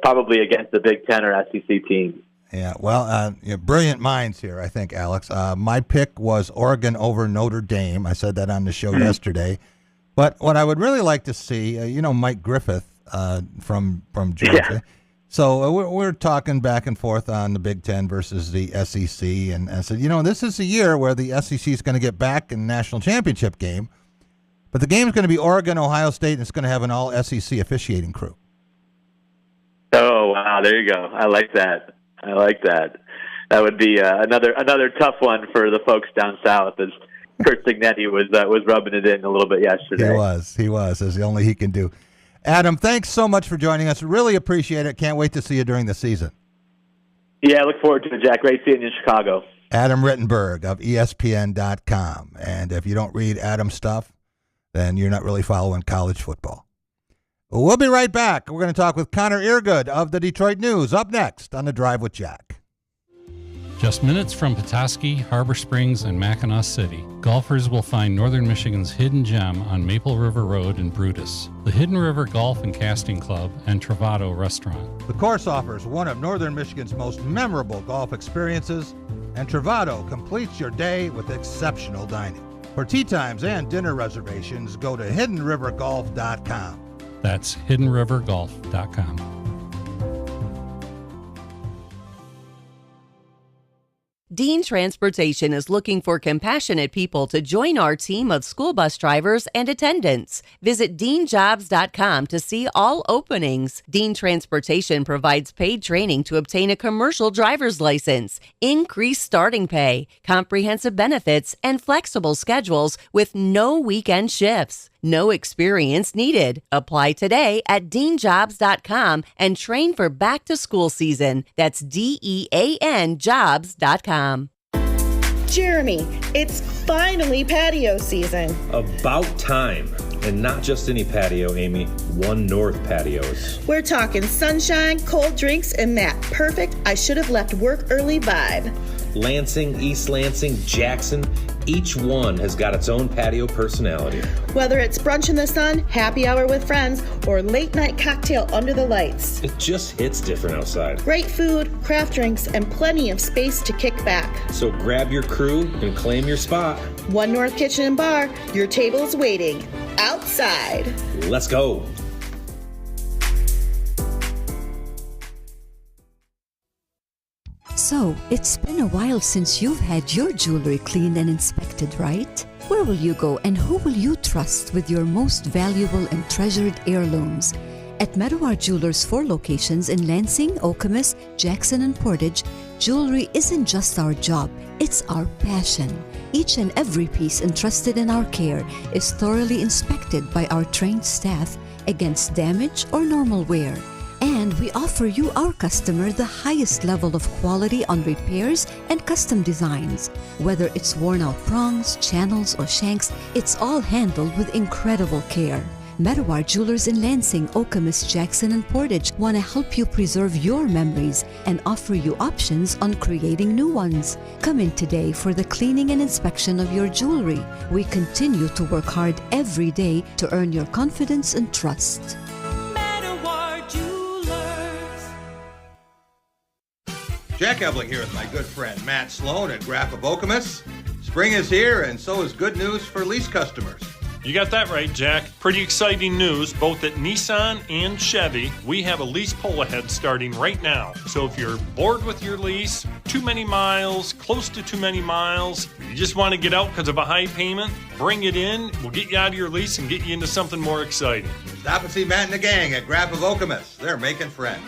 probably against the Big Ten or SEC teams. Yeah, well, brilliant minds here, I think, Alex. My pick was Oregon over Notre Dame. I said that on the show yesterday. But what I would really like to see, Mike Griffith from Georgia. Yeah. So we're talking back and forth on the Big Ten versus the SEC. And I said, this is a year where the SEC is going to get back in the national championship game. But the game is going to be Oregon, Ohio State, and it's going to have an all-SEC officiating crew. Oh, wow, there you go. I like that. That would be another tough one for the folks down south, as Kurt Signetti was rubbing it in a little bit yesterday. He was, as only he can do. Adam, thanks so much for joining us. Really appreciate it. Can't wait to see you during the season. Yeah, I look forward to it, Jack. Great seeing you in Chicago. Adam Rittenberg of ESPN.com. And if you don't read Adam's stuff, then you're not really following college football. We'll be right back. We're going to talk with Connor Earegood of the Detroit News up next on The Drive with Jack. Just minutes from Petoskey, Harbor Springs, and Mackinac City, golfers will find Northern Michigan's hidden gem on Maple River Road in Brutus, the Hidden River Golf and Casting Club and Travato Restaurant. The course offers one of Northern Michigan's most memorable golf experiences, and Travato completes your day with exceptional dining. For tee times and dinner reservations, go to hiddenrivergolf.com. That's hiddenrivergolf.com. Dean Transportation is looking for compassionate people to join our team of school bus drivers and attendants. Visit deanjobs.com to see all openings. Dean Transportation provides paid training to obtain a commercial driver's license, increased starting pay, comprehensive benefits, and flexible schedules with no weekend shifts. No experience needed. Apply today at deanjobs.com and train for back to school season. That's DEAN jobs.com. Jeremy, it's finally patio season. About time. And not just any patio, Amy. One North patios. We're talking sunshine, cold drinks, and that perfect I should have left work early vibe. Lansing, East Lansing, Jackson, each one has got its own patio personality. Whether it's brunch in the sun, happy hour with friends, or late night cocktail under the lights. It just hits different outside. Great food, craft drinks, and plenty of space to kick back. So grab your crew and claim your spot. One North Kitchen and Bar, your table's waiting. Outside. Let's go. So, it's been a while since you've had your jewelry cleaned and inspected, right? Where will you go and who will you trust with your most valuable and treasured heirlooms? At Meadowar Jewelers' 4 locations in Lansing, Okemos, Jackson, and Portage, jewelry isn't just our job, it's our passion. Each and every piece entrusted in our care is thoroughly inspected by our trained staff against damage or normal wear. And we offer you, our customer, the highest level of quality on repairs and custom designs. Whether it's worn-out prongs, channels, or shanks, it's all handled with incredible care. Meadowar Jewelers in Lansing, Okemos, Jackson, and Portage want to help you preserve your memories and offer you options on creating new ones. Come in today for the cleaning and inspection of your jewelry. We continue to work hard every day to earn your confidence and trust. Jack Ebling here with my good friend Matt Sloan at Graph of Okemos. Spring is here, and so is good news for lease customers. You got that right, Jack. Pretty exciting news, both at Nissan and Chevy. We have a lease pull ahead starting right now. So if you're bored with your lease, too many miles, close to too many miles, you just want to get out because of a high payment, bring it in. We'll get you out of your lease and get you into something more exciting. Stop and see Matt and the gang at Graph of Okemos. They're making friends.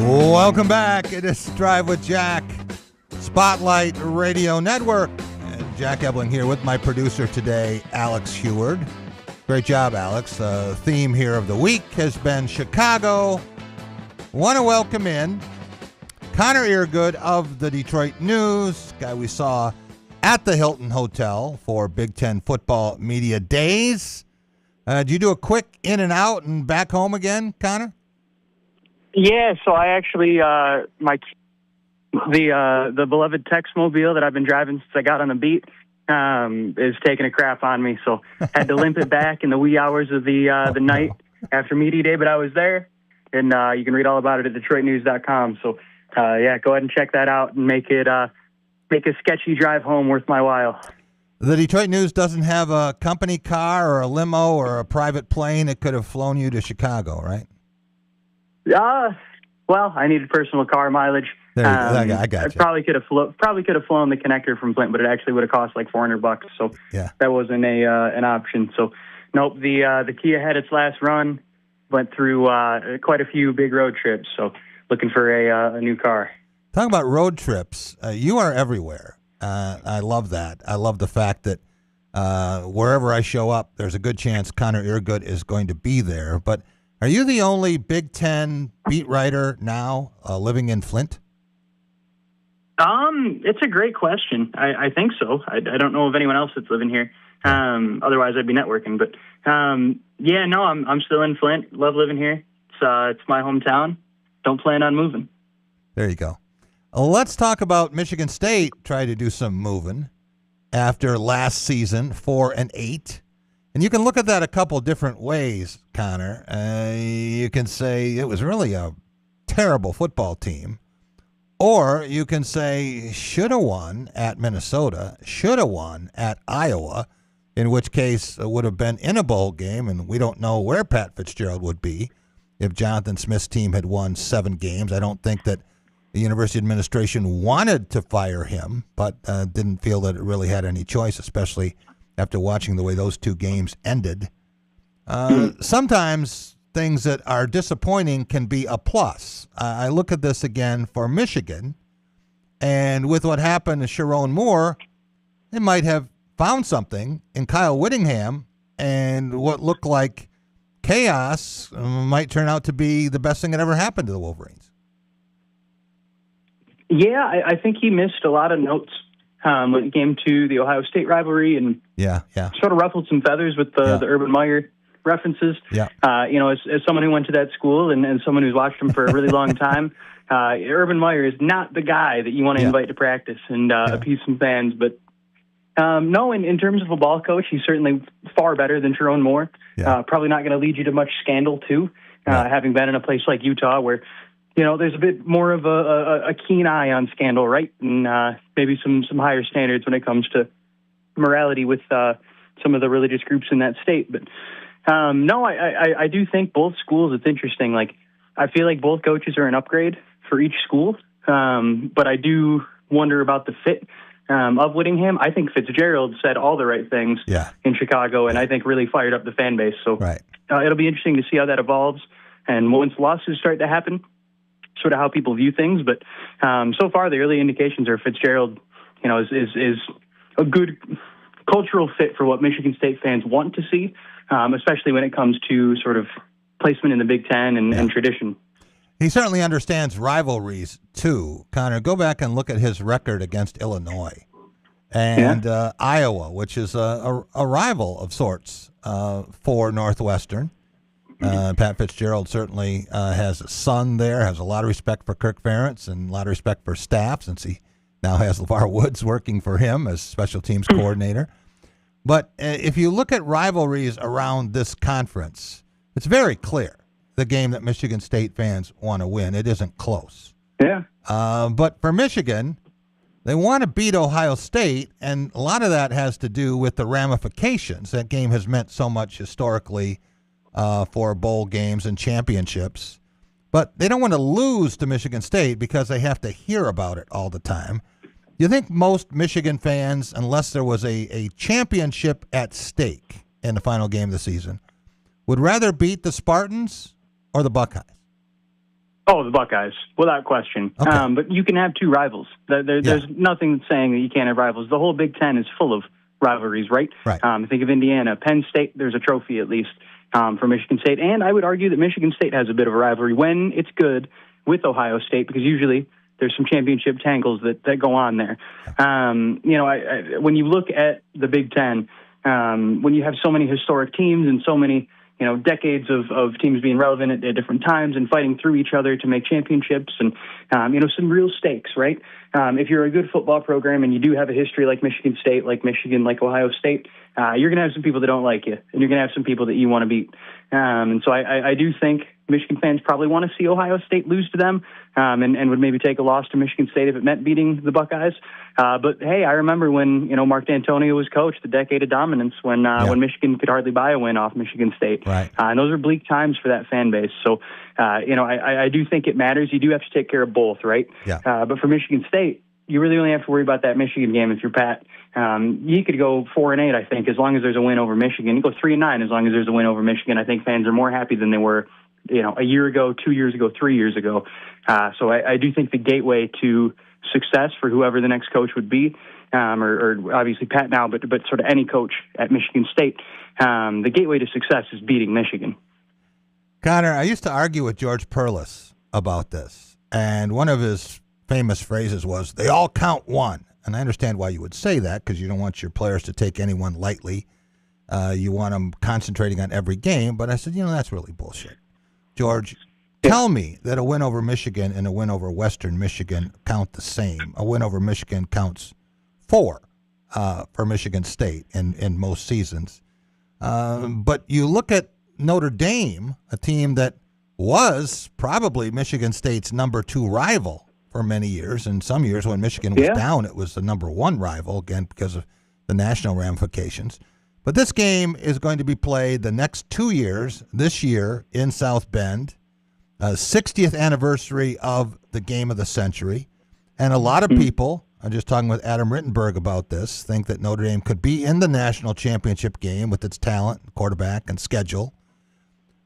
Welcome back. It is Drive with Jack, Spotlight Radio Network. And Jack Ebling here with my producer today, Alex Heward. Great job, Alex. The theme here of the week has been Chicago. Want to welcome in Connor Earegood of the Detroit News, guy we saw at the Hilton Hotel for Big Ten Football Media Days. Did you do a quick in and out and back home again, Connor? Yeah, so I actually the beloved Texmobile that I've been driving since I got on the beat is taking a crap on me, so had to limp it back in the wee hours of the night after media day. But I was there, and you can read all about it at DetroitNews.com. So yeah, go ahead and check that out and make a sketchy drive home worth my while. The Detroit News doesn't have a company car or a limo or a private plane that could have flown you to Chicago, right? Well, I needed personal car mileage. There you go. I got you. I probably could have flown the connector from Flint, but it actually would have cost like $400. So yeah, that wasn't an option. So nope. The Kia had its last run, went through quite a few big road trips. So looking for a new car. Talking about road trips, you are everywhere. I love that. I love the fact that wherever I show up, there's a good chance Connor Earegood is going to be there. But are you the only Big Ten beat writer now living in Flint? It's a great question. I think so. I don't know of anyone else that's living here. Otherwise, I'd be networking. But yeah, no, I'm still in Flint. Love living here. It's my hometown. Don't plan on moving. There you go. Let's talk about Michigan State. Try to do some moving after last season, 4-8. And you can look at that a couple different ways, Connor. You can say it was really a terrible football team, Or you can say should have won at Minnesota, should have won at Iowa, in which case it would have been in a bowl game, and we don't know where Pat Fitzgerald would be if Jonathan Smith's team had won 7 games. I don't think that the university administration wanted to fire him, but didn't feel that it really had any choice, especially after watching the way those 2 games ended. Sometimes things that are disappointing can be a plus. I look at this again for Michigan, and with what happened to Sharon Moore, they might have found something in Kyle Whittingham, and what looked like chaos might turn out to be the best thing that ever happened to the Wolverines. Yeah, I think he missed a lot of notes when it came to the Ohio State rivalry, and sort of ruffled some feathers with the Urban Meyer references. Yeah. As someone who went to that school and someone who's watched him for a really long time, Urban Meyer is not the guy that you want to invite to practice and appease some fans. But no, in terms of a ball coach, he's certainly far better than Sharon Moore. Probably not going to lead you to much scandal, too, having been in a place like Utah where, there's a bit more of a keen eye on scandal, right? And maybe some higher standards when it comes to morality with some of the religious groups in that state. But no, I do think both schools, it's interesting. Like, I feel like both coaches are an upgrade for each school. But I do wonder about the fit of Whittingham. I think Fitzgerald said all the right things in Chicago, and I think really fired up the fan base. So it'll be interesting to see how that evolves. And once losses start to happen, sort of how people view things. But so far, the early indications are Fitzgerald, is a good cultural fit for what Michigan State fans want to see, especially when it comes to sort of placement in the Big Ten and tradition. He certainly understands rivalries, too. Connor, go back and look at his record against Illinois and Iowa, which is a rival of sorts for Northwestern. Pat Fitzgerald certainly has a son there, has a lot of respect for Kirk Ferentz and a lot of respect for staff, since he now has LeVar Woods working for him as special teams coordinator. But if you look at rivalries around this conference, it's very clear the game that Michigan State fans want to win. It isn't close. Yeah. But for Michigan, they want to beat Ohio State, and a lot of that has to do with the ramifications. That game has meant so much historically for bowl games and championships. But they don't want to lose to Michigan State because they have to hear about it all the time. You think most Michigan fans, unless there was a championship at stake in the final game of the season, would rather beat the Spartans or the Buckeyes? Oh, the Buckeyes, without question. Okay. But you can have two rivals. There's nothing saying that you can't have rivals. The whole Big Ten is full of rivalries, right? Right. Think of Indiana. Penn State, there's a trophy at least for Michigan State. And I would argue that Michigan State has a bit of a rivalry when it's good with Ohio State, because usually there's some championship tangles that go on there. When you look at the Big Ten, when you have so many historic teams and so many decades of teams being relevant at different times and fighting through each other to make championships and, some real stakes, right? If you're a good football program and you do have a history like Michigan State, like Michigan, like Ohio State, you're going to have some people that don't like you, and you're going to have some people that you want to beat. And so I do think Michigan fans probably want to see Ohio State lose to them and would maybe take a loss to Michigan State if it meant beating the Buckeyes. But, hey, I remember when, Mark D'Antonio was coach, the decade of dominance when Michigan could hardly buy a win off Michigan State. Right. And those are bleak times for that fan base. So, I do think it matters. You do have to take care of both, right? Yeah. But for Michigan State, you really only have to worry about that Michigan game if you're Pat. You could go 4-8, I think, as long as there's a win over Michigan. You go 3-9 as long as there's a win over Michigan. I think fans are more happy than they were, a year ago, 2 years ago, 3 years ago. So I do think the gateway to success for whoever the next coach would be, or obviously Pat now, but sort of any coach at Michigan State, the gateway to success is beating Michigan. Connor, I used to argue with George Perlis about this, and one of his famous phrases was, "They all count one." And I understand why you would say that, because you don't want your players to take anyone lightly. You want them concentrating on every game. But I said, that's really bullshit. George, tell me that a win over Michigan and a win over Western Michigan count the same. A win over Michigan counts 4 for Michigan State in most seasons. But you look at Notre Dame, a team that was probably Michigan State's number 2 rival for many years, and some years when Michigan was down, it was the number one rival, again, because of the national ramifications. But this game is going to be played the next 2 years, this year in South Bend, 60th anniversary of the game of the century. And a lot of people, I'm just talking with Adam Rittenberg about this, think that Notre Dame could be in the national championship game with its talent, quarterback, and schedule.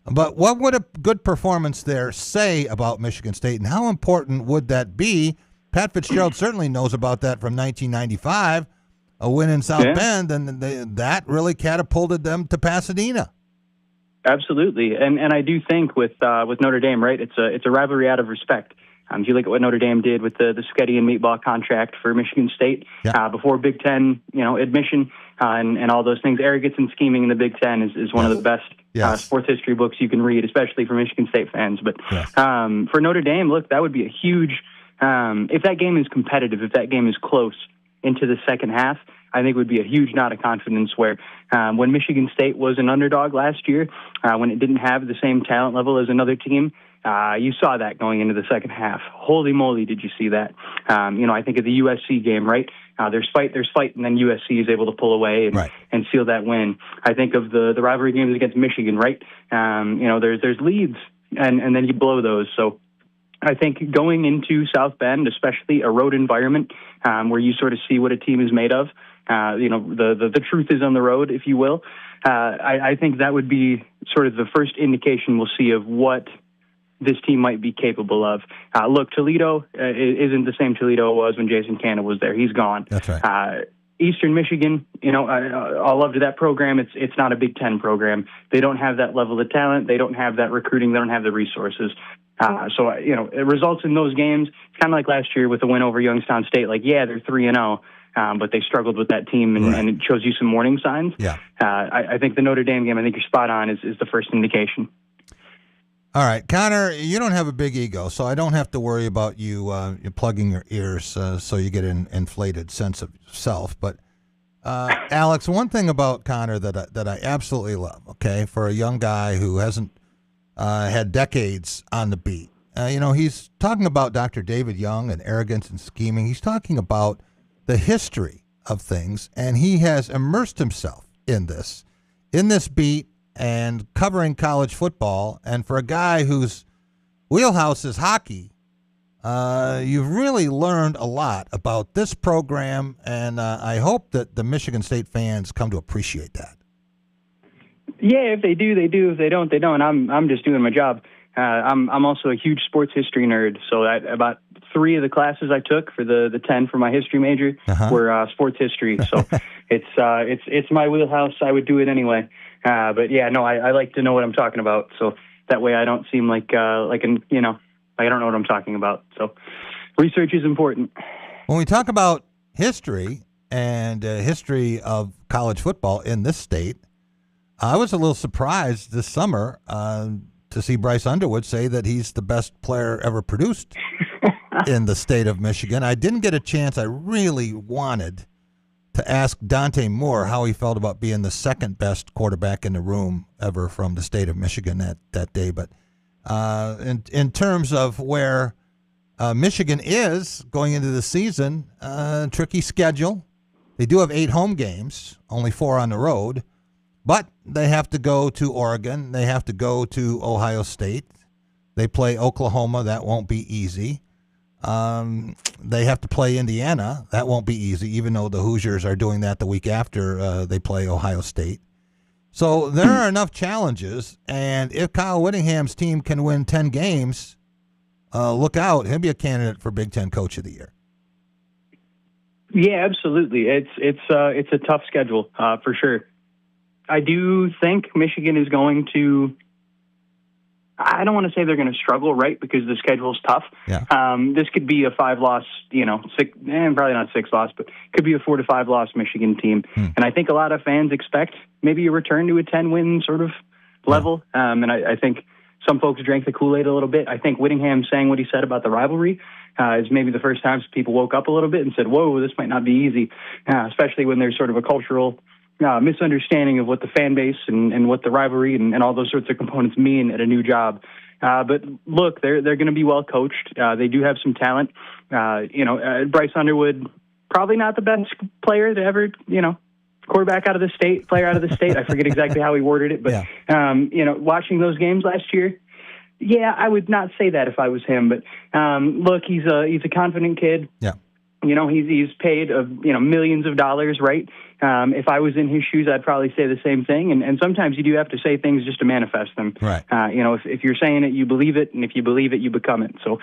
But what would a good performance there say about Michigan State, and how important would that be? Pat Fitzgerald certainly knows about that from 1995, a win in South Bend, and that really catapulted them to Pasadena. Absolutely, and I do think with Notre Dame, right? It's a rivalry out of respect. If you look at what Notre Dame did with the spaghetti and meatball contract for Michigan State before Big Ten, admission and all those things, arrogance and scheming in the Big Ten is one of the best sports history books you can read, especially for Michigan State fans. But for Notre Dame, look, that would be a huge. If that game is competitive, if that game is close into the second half, I think would be a huge nod of confidence where when Michigan State was an underdog last year, when it didn't have the same talent level as another team, you saw that going into the second half. Holy moly, did you see that? I think of the USC game, right? There's fight, and then USC is able to pull away and seal that win. I think of the rivalry games against Michigan, right? There's leads, and then you blow those. So I think going into South Bend, especially a road environment where you sort of see what a team is made of, the truth is on the road, if you will. I think that would be sort of the first indication we'll see of what this team might be capable of. Look, Toledo isn't the same Toledo it was when Jason Canna was there. He's gone. That's right. Eastern Michigan, all love to that program. It's not a Big Ten program. They don't have that level of talent. They don't have that recruiting. They don't have the resources. So it results in those games. It's kind of like last year with the win over Youngstown State. They're 3-0. But they struggled with that team, and it shows you some warning signs. I think the Notre Dame game, I think you're spot on, is the first indication. All right, Connor, you don't have a big ego, so I don't have to worry about you plugging your ears so you get an inflated sense of self. But, Alex, one thing about Connor that I absolutely love, okay, for a young guy who hasn't had decades on the beat, he's talking about Dr. David Young and arrogance and scheming. He's talking about the history of things, and he has immersed himself in this beat and covering college football. And for a guy whose wheelhouse is hockey, you've really learned a lot about this program, and I hope that the Michigan State fans come to appreciate that. Yeah, if they do, they do. If they don't, they don't. I'm just doing my job. I'm also a huge sports history nerd, so about 3 of the classes I took for the 10 for my history major were sports history. So it's my wheelhouse. I would do it anyway. But yeah, no, I like to know what I'm talking about, so that way I don't seem I don't know what I'm talking about. So research is important. When we talk about history and history of college football in this state, I was a little surprised this summer to see Bryce Underwood say that he's the best player ever produced in the state of Michigan. I didn't get a chance. I really wanted to ask Dante Moore how he felt about being the second best quarterback in the room ever from the state of Michigan that day. But in terms of where Michigan is going into the season, tricky schedule. They do have 8 home games, only 4 on the road. But they have to go to Oregon. They have to go to Ohio State. They play Oklahoma. That won't be easy. They have to play Indiana. That won't be easy, even though the Hoosiers are doing that the week after they play Ohio State. So there are enough challenges, and if Kyle Whittingham's team can win 10 games, look out. He'll be a candidate for Big Ten Coach of the Year. Yeah, absolutely. It's a tough schedule for sure. I do think Michigan is going to, I don't want to say they're going to struggle, right, because the schedule's tough. Yeah. This could be a 5-loss, probably not 6-loss, but could be a 4 to 5-loss Michigan team. And I think a lot of fans expect maybe a return to a 10-win sort of level. And I think some folks drank the Kool-Aid a little bit. I think Whittingham saying what he said about the rivalry is maybe the first time people woke up a little bit and said, whoa, this might not be easy, especially when there's sort of a cultural misunderstanding of what the fan base and what the rivalry and all those sorts of components mean at a new job. But look, they're going to be well coached. They do have some talent. Bryce Underwood, probably not the best player to ever, quarterback out of the state, player out of the state. I forget exactly how he worded it, but watching those games last year, yeah, I would not say that if I was him. But look, he's a confident kid. Yeah. He's paid millions of dollars, right? If I was in his shoes, I'd probably say the same thing. And sometimes you do have to say things just to manifest them. Right. If you're saying it, you believe it, and if you believe it, you become it. So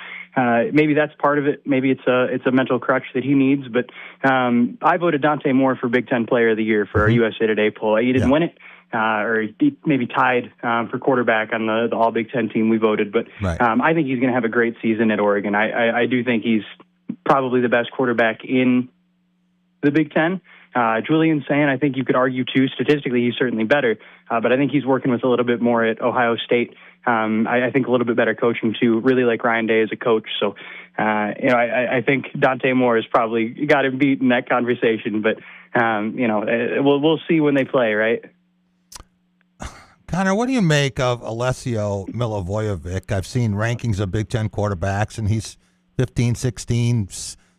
maybe that's part of it. Maybe it's a mental crutch that he needs. But I voted Dante Moore for Big Ten Player of the Year for our USA Today poll. He didn't win it. Or he maybe tied for quarterback on the All Big Ten team we voted. But I think he's going to have a great season at Oregon. I do think he's probably the best quarterback in the Big Ten. Julian Sand, I think you could argue, too, statistically, he's certainly better. But I think he's working with a little bit more at Ohio State. I think a little bit better coaching, too. Really like Ryan Day as a coach. So, I think Dante Moore has probably got him beat in that conversation. But, we'll see when they play, right? Connor, what do you make of Alessio Milivojevic? I've seen rankings of Big Ten quarterbacks, and he's 15, 16,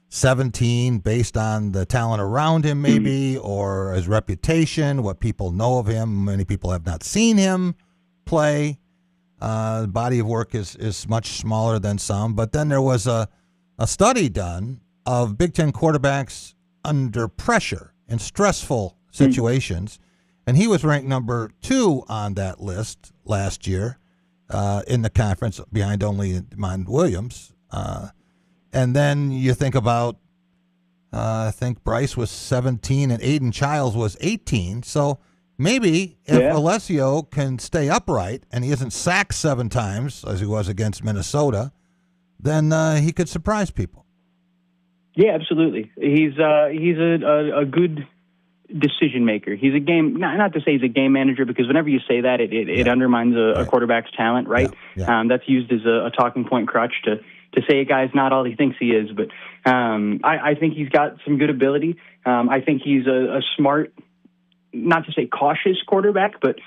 17 based on the talent around him maybe, or his reputation, what people know of him. Many people have not seen him play. The body of work is much smaller than some. But then there was a study done of Big Ten quarterbacks under pressure in stressful situations, and he was ranked number 2 on that list last year in the conference, behind only Mond Williams. And then you think about, I think Bryce was 17 and Aiden Childs was 18. So maybe if Alessio can stay upright and he isn't sacked 7 times, as he was against Minnesota, then he could surprise people. Yeah, absolutely. He's a good decision maker. He's a game, not to say he's a game manager, because whenever you say that, it undermines a quarterback's talent, right? Yeah. That's used as a talking point crutch to say a guy's not all he thinks he is. But I think he's got some good ability. I think he's a smart, not to say cautious quarterback, but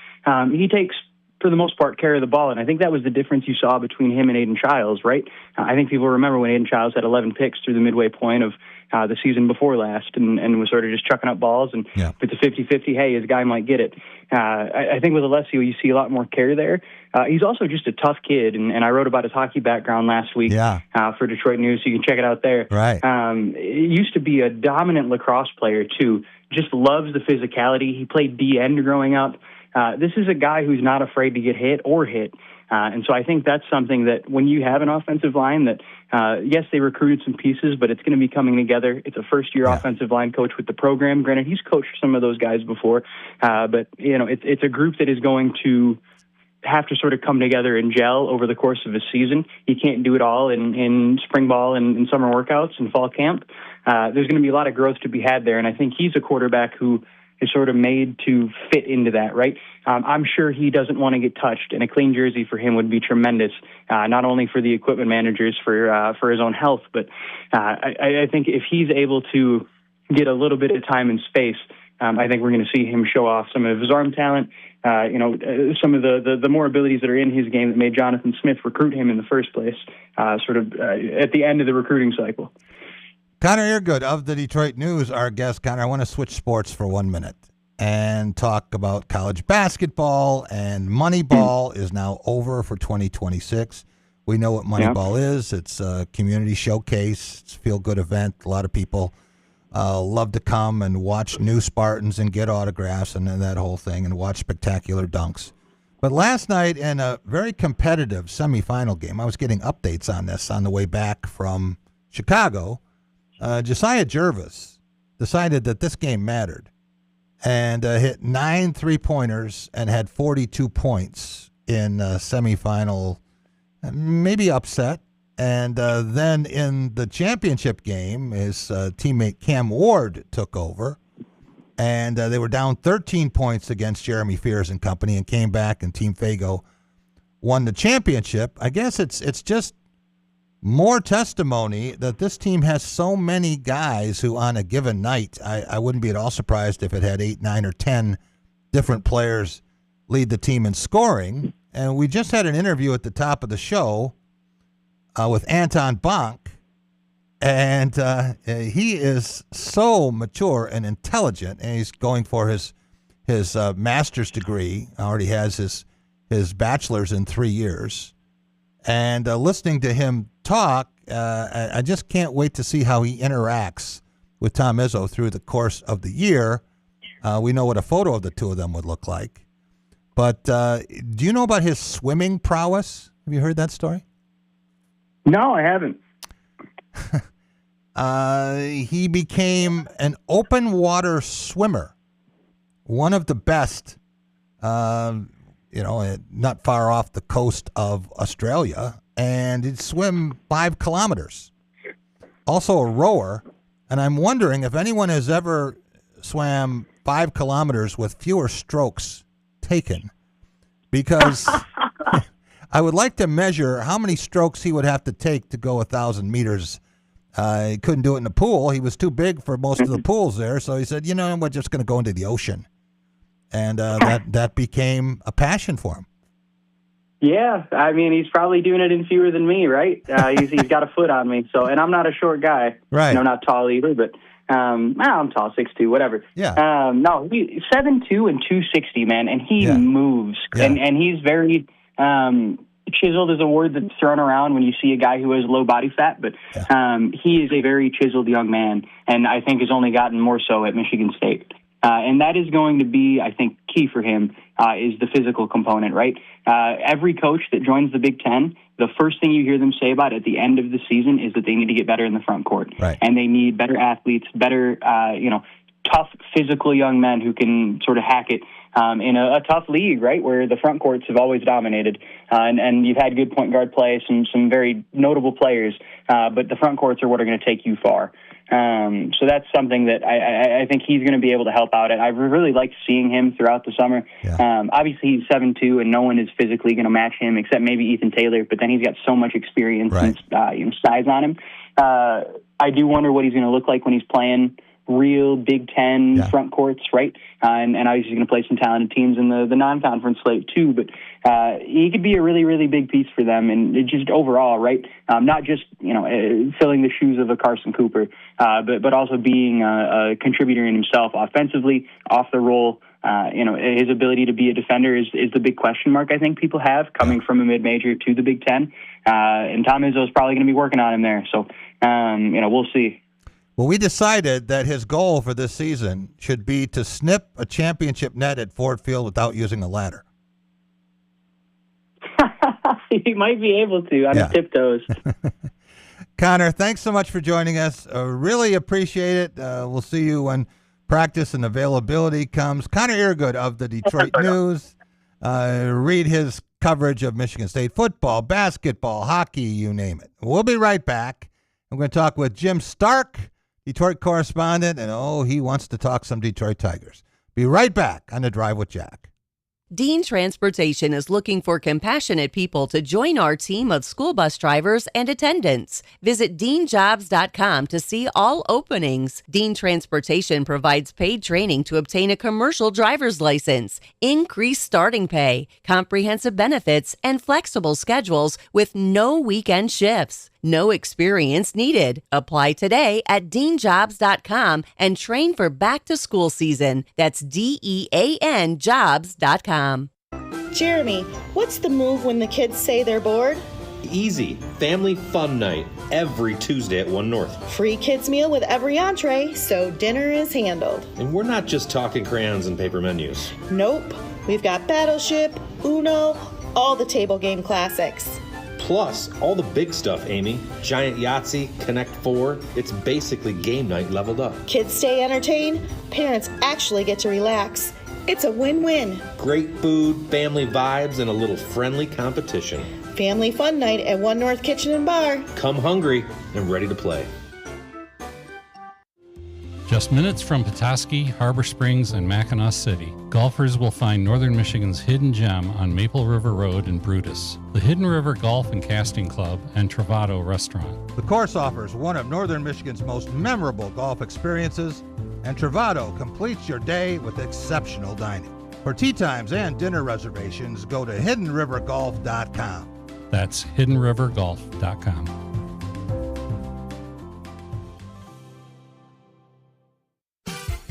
he takes, for the most part, care of the ball. And I think that was the difference you saw between him and Aiden Childs, right? I think people remember when Aiden Childs had 11 picks through the midway point of the season before last and was sort of just chucking up balls. And if it's a 50-50, hey, his guy might get it. I think with Alessio, you see a lot more care there. He's also just a tough kid, and I wrote about his hockey background last week for Detroit News, so you can check it out there. Right. He used to be a dominant lacrosse player, too. Just loves the physicality. He played D-end growing up. This is a guy who's not afraid to get hit or hit. And so I think that's something that when you have an offensive line that, yes, they recruited some pieces, but it's going to be coming together. It's a first-year offensive line coach with the program. Granted, he's coached some of those guys before, but it's a group that is going to have to sort of come together and gel over the course of a season. You can't do it all in spring ball and in summer workouts and fall camp. There's going to be a lot of growth to be had there, and I think he's a quarterback who is sort of made to fit into that, right? I'm sure he doesn't want to get touched, and a clean jersey for him would be tremendous, not only for the equipment managers for his own health, but I think if he's able to get a little bit of time and space, I think we're going to see him show off some of his arm talent, some of the more abilities that are in his game that made Jonathan Smith recruit him in the first place, sort of at the end of the recruiting cycle. Connor Earegood of the Detroit News, our guest. Connor, I want to switch sports for 1 minute and talk about college basketball. And Moneyball is now over for 2026. We know what Moneyball is. It's a community showcase. It's a feel-good event. A lot of people love to come and watch new Spartans and get autographs and that whole thing and watch spectacular dunks. But last night in a very competitive semifinal game, I was getting updates on this on the way back from Chicago. Josiah Jervis decided that this game mattered and hit 9 3-pointers and had 42 points in semifinal, maybe upset. And then in the championship game, his teammate Cam Ward took over, and they were down 13 points against Jeremy Fears and company and came back, and Team Fago won the championship. I guess it's just more testimony that this team has so many guys who on a given night, I wouldn't be at all surprised if it had 8, 9, or 10 different players lead the team in scoring. And we just had an interview at the top of the show with Anton Bonke. And he is so mature and intelligent, and he's going for his master's degree. Already has his bachelor's in 3 years. And listening to him talk, I just can't wait to see how he interacts with Tom Izzo through the course of the year. We know what a photo of the two of them would look like. But do you know about his swimming prowess? Have you heard that story? No, I haven't. He became an open water swimmer, one of the best, not far off the coast of Australia, and he'd swim 5 kilometers. Also a rower, and I'm wondering if anyone has ever swam 5 kilometers with fewer strokes taken, because I would like to measure how many strokes he would have to take to go 1,000 meters. He couldn't do it in the pool. He was too big for most of the pools there. So he said, we're just going to go into the ocean. And that became a passion for him. Yeah, I mean, he's probably doing it in fewer than me, right? He's got a foot on me. So, and I'm not a short guy. Right. Not tall either, but I'm tall, 6'2", whatever. Yeah. No, 7'2" and 260, man, and he moves. Yeah. And he's very... chiseled is a word that's thrown around when you see a guy who has low body fat, but he is a very chiseled young man, and I think has only gotten more so at Michigan State. And that is going to be, I think, key for him is the physical component, right? Every coach that joins the Big Ten, the first thing you hear them say about at the end of the season is that they need to get better in the front court. Right. And they need better athletes, better, tough physical young men who can sort of hack it in a tough league, right, where the front courts have always dominated. And you've had good point guard play, some very notable players, but the front courts are what are going to take you far. So that's something that I think he's going to be able to help out at. I really liked seeing him throughout the summer. Yeah. Obviously, he's 7'2", and no one is physically going to match him except maybe Ethan Taylor, but then he's got so much experience and size on him. I do wonder what he's going to look like when he's playing real Big Ten front courts, right? And obviously he's going to play some talented teams in the non-conference slate too, but he could be a really, really big piece for them, and it just overall, right? Not just, filling the shoes of a Carson Cooper, but also being a contributor in himself offensively, off the roll. His ability to be a defender is the big question mark I think people have coming from a mid-major to the Big Ten. And Tom Izzo is probably going to be working on him there. So, we'll see. Well, we decided that his goal for this season should be to snip a championship net at Ford Field without using a ladder. He might be able to on his tiptoes. Connor, thanks so much for joining us. Really appreciate it. We'll see you when practice and availability comes. Connor Earegood of the Detroit News. Read his coverage of Michigan State football, basketball, hockey, you name it. We'll be right back. I'm going to talk with Jim Stark, Detroit correspondent, and he wants to talk some Detroit Tigers. Be right back on The Drive with Jack. Dean Transportation is looking for compassionate people to join our team of school bus drivers and attendants. Visit deanjobs.com to see all openings. Dean Transportation provides paid training to obtain a commercial driver's license, increased starting pay, comprehensive benefits, and flexible schedules with no weekend shifts. No experience needed. Apply today at deanjobs.com and train for back-to-school season. That's DEAN jobs.com. Jeremy, what's the move when the kids say they're bored? Easy. Family fun night. Every Tuesday at 1 North. Free kids meal with every entree, so dinner is handled. And we're not just talking crayons and paper menus. Nope. We've got Battleship, Uno, all the table game classics. Plus, all the big stuff, Amy. Giant Yahtzee, Connect 4. It's basically game night leveled up. Kids stay entertained. Parents actually get to relax. It's a win-win. Great food, family vibes, and a little friendly competition. Family fun night at 1 North Kitchen and Bar. Come hungry and ready to play. Just minutes from Petoskey, Harbor Springs, and Mackinac City, golfers will find Northern Michigan's hidden gem on Maple River Road in Brutus, the Hidden River Golf and Casting Club and Travato Restaurant. The course offers one of Northern Michigan's most memorable golf experiences, and Travato completes your day with exceptional dining. For tee times and dinner reservations, go to hiddenrivergolf.com. That's hiddenrivergolf.com.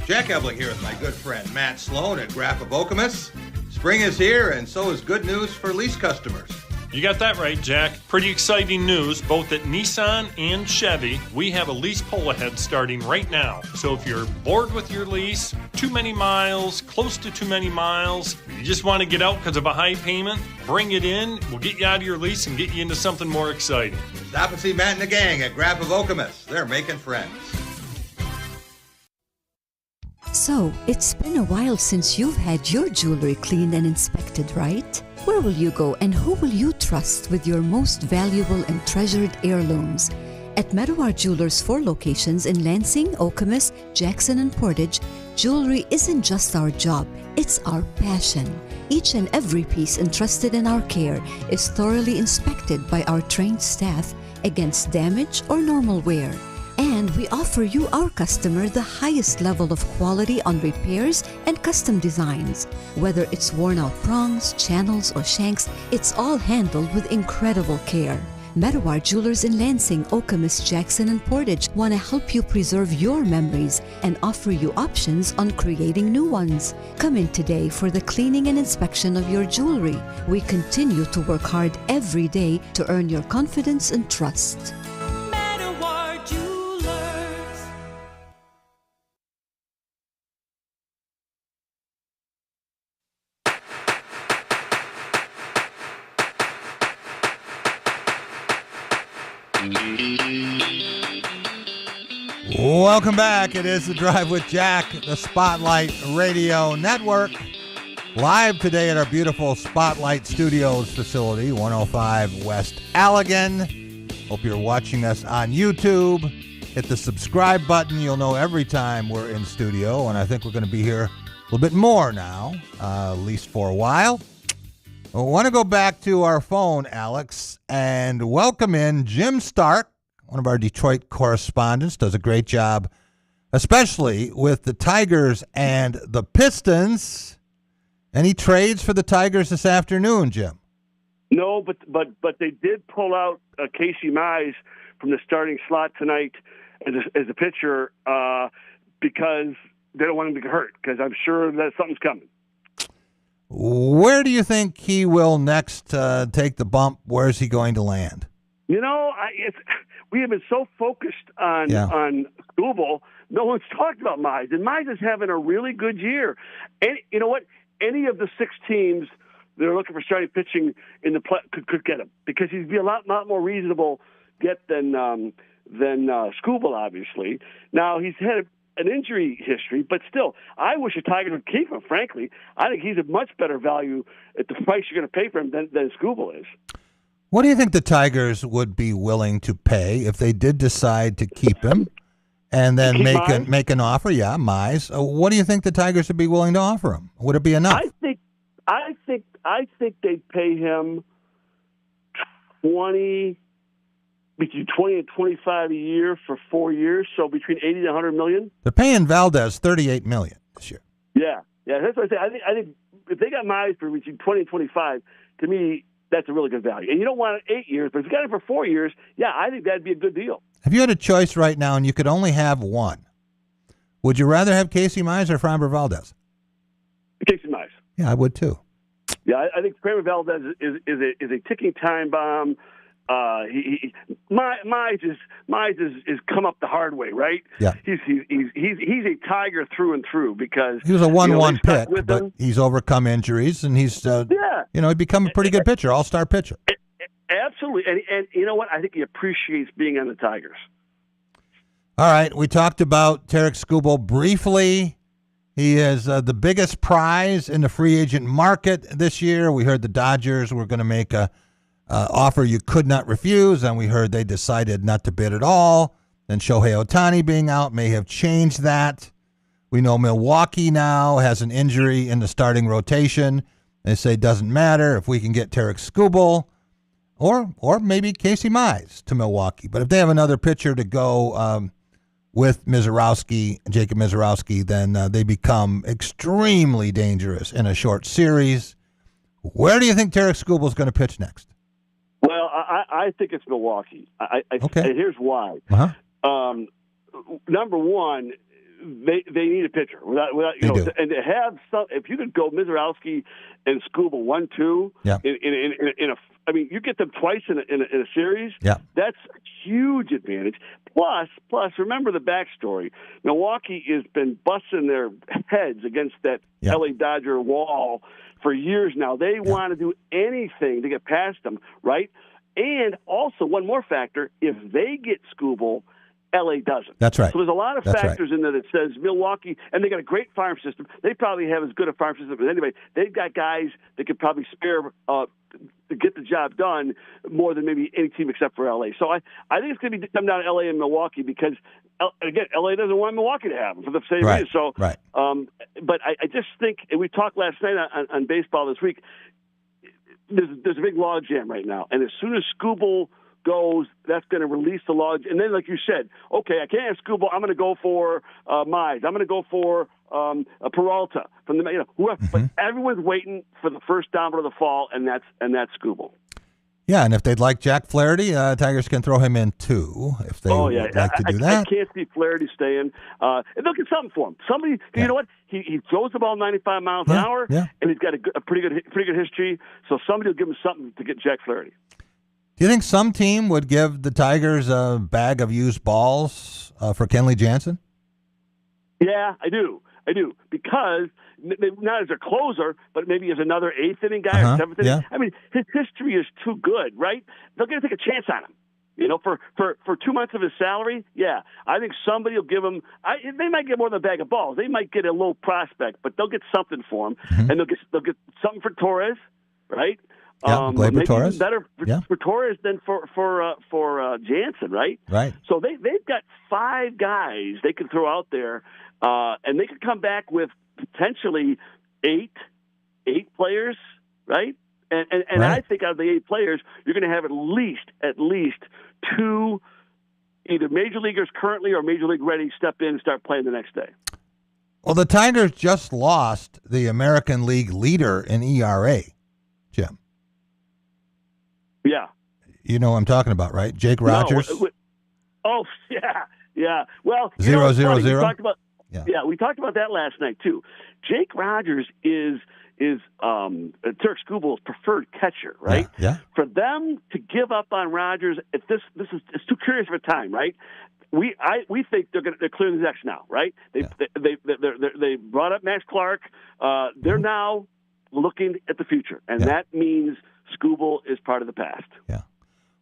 Jack Ebling here with my good friend Matt Sloan at Graph of Okemos. Spring is here, and so is good news for lease customers. You got that right, Jack. Pretty exciting news, both at Nissan and Chevy. We have a lease pull ahead starting right now. So if you're bored with your lease, too many miles, close to too many miles, you just want to get out because of a high payment, bring it in. We'll get you out of your lease and get you into something more exciting. Stop and see Matt and the gang at Graph of Okemos. They're making friends. So, it's been a while since you've had your jewelry cleaned and inspected, right? Where will you go and who will you trust with your most valuable and treasured heirlooms? At Meadowar Jewelers' 4 locations in Lansing, Okemos, Jackson, and Portage, jewelry isn't just our job, it's our passion. Each and every piece entrusted in our care is thoroughly inspected by our trained staff against damage or normal wear. And we offer you, our customer, the highest level of quality on repairs and custom designs. Whether it's worn out prongs, channels, or shanks, it's all handled with incredible care. Meadowar Jewelers in Lansing, Okemos, Jackson, and Portage want to help you preserve your memories and offer you options on creating new ones. Come in today for the cleaning and inspection of your jewelry. We continue to work hard every day to earn your confidence and trust. Welcome back. It is The Drive with Jack, the Spotlight Radio Network. Live today at our beautiful Spotlight Studios facility, 105 West Allegan. Hope you're watching us on YouTube. Hit the subscribe button. You'll know every time we're in studio, and I think we're going to be here a little bit more now, at least for a while. I want to go back to our phone, Alex, and welcome in Jim Stark, one of our Detroit correspondents, does a great job, especially with the Tigers and the Pistons. Any trades for the Tigers this afternoon, Jim? No, but they did pull out Casey Mize from the starting slot tonight as a pitcher because they don't want him to get hurt, because I'm sure that something's coming. Where do you think he will next take the bump? Where is he going to land? You know, we have been so focused on Skubal, no one's talked about Mize. And Mize is having a really good year. And you know what? Any of the 6 teams that are looking for starting pitching in the could get him, because he'd be a lot more reasonable get than Skubal, obviously. Now, he's had an injury history, but still, I wish the Tigers would keep him, frankly. I think he's a much better value at the price you're going to pay for him than Skubal is. What do you think the Tigers would be willing to pay if they did decide to keep him and then make an offer? Yeah, Mize. What do you think the Tigers would be willing to offer him? Would it be enough? I think they'd pay him between 20 and 25 a year for 4 years, so between 80 to 100 million. They're paying Valdez $38 million this year. Yeah, that's what I say. I think if they got Mize for between 20 and 25, to me, that's a really good value. And you don't want it 8 years, but if you got it for 4 years, yeah, I think that'd be a good deal. If you had a choice right now and you could only have one, would you rather have Casey Mize or Framber Valdez? Casey Mize. Yeah, I would too. Yeah, I think Framber Valdez is a ticking time bomb. Mize is come up the hard way, right? Yeah. He's a Tiger through and through, because he was a 1-1 pick, but he's overcome injuries and he's he become a pretty good pitcher, all-star pitcher. Absolutely, and you know what? I think he appreciates being on the Tigers. All right, we talked about Tarik Skubal briefly. He is the biggest prize in the free agent market this year. We heard the Dodgers were going to make a offer you could not refuse, and we heard they decided not to bid at all. Then Shohei Ohtani being out may have changed that. We know Milwaukee now has an injury in the starting rotation. They say it doesn't matter if we can get Tarik Skubal or maybe Casey Mize to Milwaukee. But if they have another pitcher to go with Jacob Mizorowski, then they become extremely dangerous in a short series. Where do you think Tarek Skubal is going to pitch next? Well, I think it's Milwaukee. Okay. And here's why. Number one, they need a pitcher. And to have some, if you could go Mizorowski and Skubal 1-2 in a, I mean, you get them twice in a series. Yeah. That's a huge advantage. Plus, remember the backstory. Milwaukee has been busting their heads against that LA Dodger wall for years now. They want to do anything to get past them, right? And also, one more factor: if they get Skubal, LA doesn't. That's right. So there's a lot of factors in there that says Milwaukee, and they got a great farm system. They probably have as good a farm system as anybody. They've got guys that could probably spare to get the job done more than maybe any team except for LA. So I think it's going to come down to LA and Milwaukee because, again, LA doesn't want Milwaukee to have them for the same reason. So, but I just think, and we talked last night on baseball this week, there's a big log jam right now. And as soon as Skubal goes, that's going to release the log. And then, like you said, okay, I can't have Skubal. I'm going to go for Mize. I'm going to go for Peralta from the whoever. But everyone's waiting for the first domino of the fall, and that's Skubal. Yeah, and if they'd like Jack Flaherty, Tigers can throw him in too if they would like to do that. I can't see Flaherty staying. And they'll get something for him. Somebody, you know what? He throws the ball 95 miles an hour, and he's got a pretty good history. So somebody will give him something to get Jack Flaherty. Do you think some team would give the Tigers a bag of used balls for Kenley Jansen? Yeah, I do. Because not as a closer, but maybe as another eighth inning guy or seventh inning. Yeah. I mean, his history is too good, right? They're going to take a chance on him. For 2 months of his salary, I think somebody will give him. They might get more than a bag of balls. They might get a low prospect, but they'll get something for him, and they'll get something for Torres, right? Gleyber Torres. Better for Torres than for Jansen, right? Right. So they've got 5 guys they can throw out there, and they could come back with potentially 8 players, right? And I think out of the 8 players, you're going to have at least 2 either major leaguers currently or major league ready step in and start playing the next day. Well, the Tigers just lost the American League leader in ERA, Jim. Yeah. You know what I'm talking about, right? Jake Rogers. Oh, yeah. Well, 0-0-0. We talked about that last night too. Jake Rogers is Tarek Skubal's preferred catcher, right? Yeah. For them to give up on Rogers, it's too curious of a time, right? We think they're clearing the decks now, right? They brought up Max Clark. They're now looking at the future, and that means Skubal is part of the past. Yeah.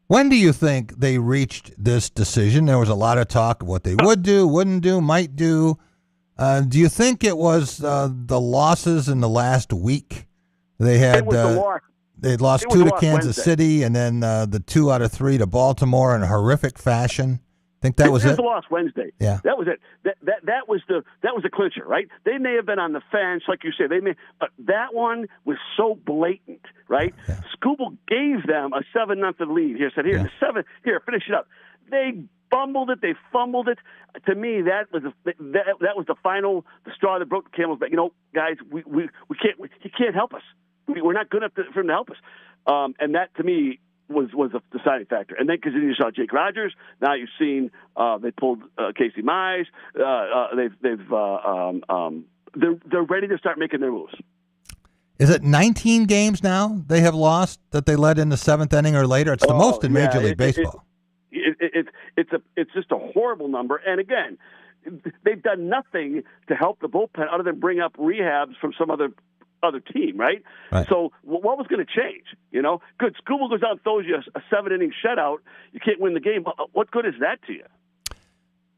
When do you think they reached this decision? There was a lot of talk of what they would do, wouldn't do, might do. Do you think it was the losses in the last week? They had they'd lost 2 to Kansas City, and then the 2 out of 3 to Baltimore in horrific fashion. Think that was it? It was the loss Wednesday. Yeah, that was it. That was the clincher, right? They may have been on the fence, like you said. But that one was so blatant, right? Yeah. Skubal gave them a 7-0 lead. Here, said, "Here, 7. Here, finish it up." They bumbled it. They fumbled it. To me, that was the straw that broke the camel's back. Guys, we can't. He can't help us. We're not good enough for him to help us. And that, to me, was a deciding factor. And then because you saw Jake Rogers, now you've seen they pulled Casey Mize. They're ready to start making their moves. Is it 19 games now they have lost that they led in the 7th inning or later? It's the most in Major League Baseball. It's just a horrible number. And again, they've done nothing to help the bullpen other than bring up rehabs from some other team, right? So what was going to change? Good. Skubal goes out and throws you a 7-inning shutout. You can't win the game. What good is that to you?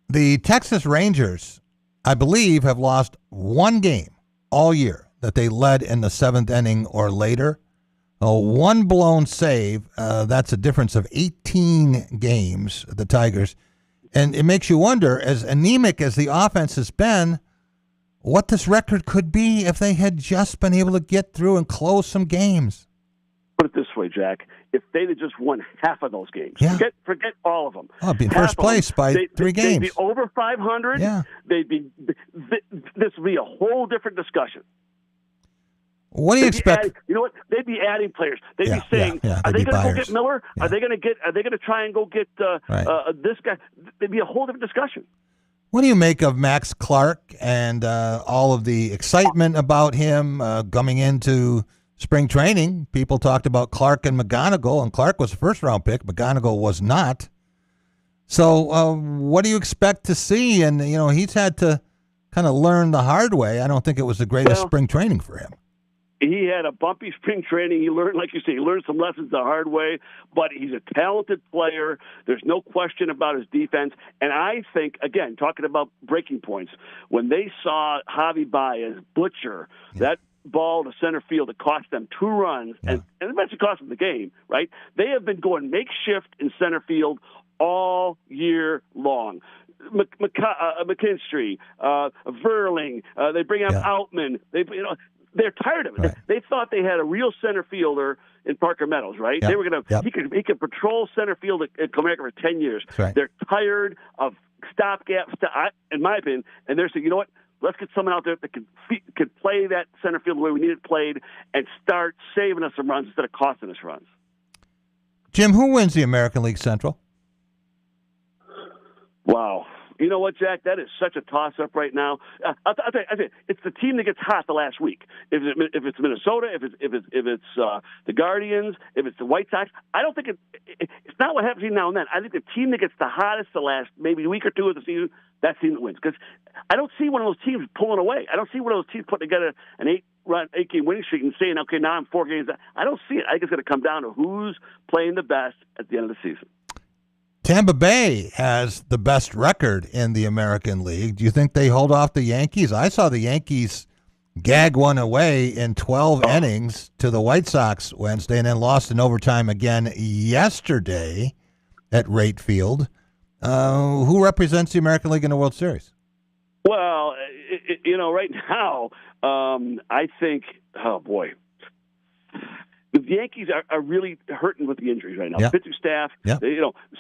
The Texas Rangers, I believe, have lost 1 game all year that they led in the 7th inning or later. 1 blown save, that's a difference of 18 games, the Tigers. And it makes you wonder, as anemic as the offense has been, what this record could be if they had just been able to get through and close some games. Put it this way, Jack. If they'd have just won half of those games, forget all of them. Oh, be in first place by 3 games. They'd be over 500. Yeah. This would be a whole different discussion. What do you expect? You know what? They'd be adding players. They'd be saying, "Are they going to go get Miller? Yeah. Are they going to try and go get this guy?" There'd be a whole different discussion. What do you make of Max Clark and all of the excitement about him coming into spring training? People talked about Clark and McGonigal, and Clark was a first-round pick. McGonigal was not. So what do you expect to see? And, he's had to kind of learn the hard way. I don't think it was the greatest spring training for him. He had a bumpy spring training. He learned, like you say, he learned some lessons the hard way, but he's a talented player. There's no question about his defense. And I think, again, talking about breaking points, when they saw Javi Baez butcher that ball to center field that cost them 2 runs, and eventually cost them the game, right? They have been going makeshift in center field all year long. McKinstry, Verling, they bring up Outman. They're tired of it. Right. They thought they had a real center fielder in Parker Meadows, right? Yep. They were going to. He could patrol center field at Comerica for 10 years. Right. They're tired of stopgaps, in my opinion, and they're saying, you know what? Let's get someone out there that can play that center field the way we need it played and start saving us some runs instead of costing us runs. Jim, who wins the American League Central? Wow. You know what, Jack? That is such a toss-up right now. I'll tell you, it's the team that gets hot the last week. If it's Minnesota, if it's the Guardians, if it's the White Sox, I don't think it's not what happens now and then. I think the team that gets the hottest the last maybe week or two of the season, that's the team that wins. Because I don't see one of those teams pulling away. I don't see one of those teams putting together an 8-game winning streak and saying, okay, now I'm 4 games. I don't see it. I think it's going to come down to who's playing the best at the end of the season. Tampa Bay has the best record in the American League. Do you think they hold off the Yankees? I saw the Yankees gag one away in 12 innings to the White Sox Wednesday and then lost in overtime again yesterday at Rate Field. Who represents the American League in the World Series? Well, right now, I think, oh, boy. The Yankees are really hurting with the injuries right now. Yeah. Pitching staff,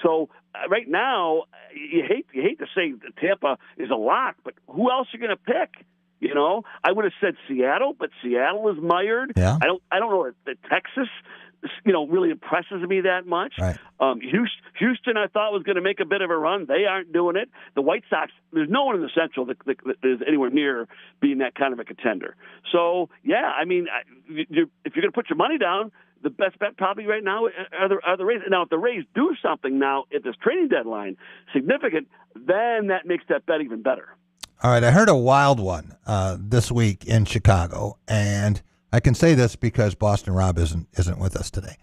So right now, you hate to say that Tampa is a lock, but who else are you going to pick? I would have said Seattle, but Seattle is mired. Yeah. I don't know that Texas, really impresses me that much. Right. Houston, I thought was going to make a bit of a run. They aren't doing it. The White Sox, there's no one in the Central that is anywhere near being that kind of a contender. So, yeah, I mean, if you're going to put your money down, the best bet probably right now are the Rays. Now, if the Rays do something now at this trading deadline significant, then that makes that bet even better. All right, I heard a wild one this week in Chicago, and I can say this because Boston Rob isn't with us today.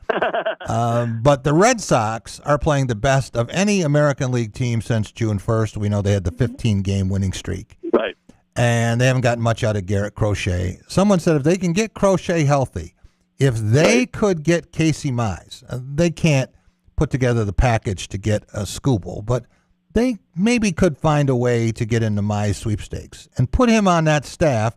But the Red Sox are playing the best of any American League team since June 1st. We know they had the 15-game winning streak. Right. And they haven't gotten much out of Garrett Crochet. Someone said if they can get Crochet healthy, if they could get Casey Mize, they can't put together the package to get a Skubal, but they maybe could find a way to get into Mize sweepstakes and put him on that staff.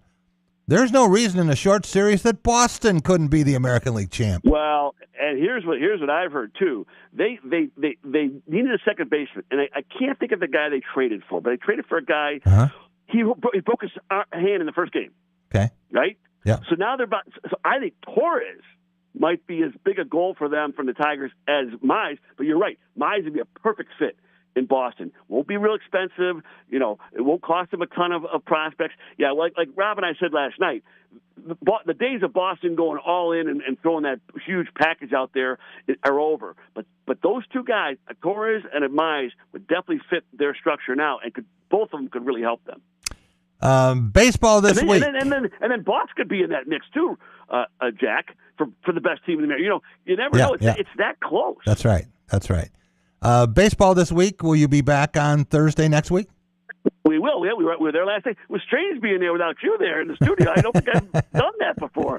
There's no reason in a short series that Boston couldn't be the American League champ. Well, and here's what I've heard too. They needed a second baseman, and I can't think of the guy they traded for, but they traded for a guy. He broke his hand in the first game. Okay. Right. Yeah. So now So I think Torres might be as big a goal for them from the Tigers as Mize. But you're right. Mize would be a perfect fit in Boston. Won't be real expensive. It won't cost them a ton of prospects. Yeah, like Rob and I said last night, the days of Boston going all in and throwing that huge package out there are over. But those two guys, Torres and Mize, would definitely fit their structure now, and both of them could really help them. Baseball this week. And then Boston could be in that mix too, Jack, for the best team in the America. You never know. It's that close. That's right. Baseball this week. Will you be back on Thursday next week? We will. Yeah, we were there last night. It was strange being there without you there in the studio. I don't think I've done that before.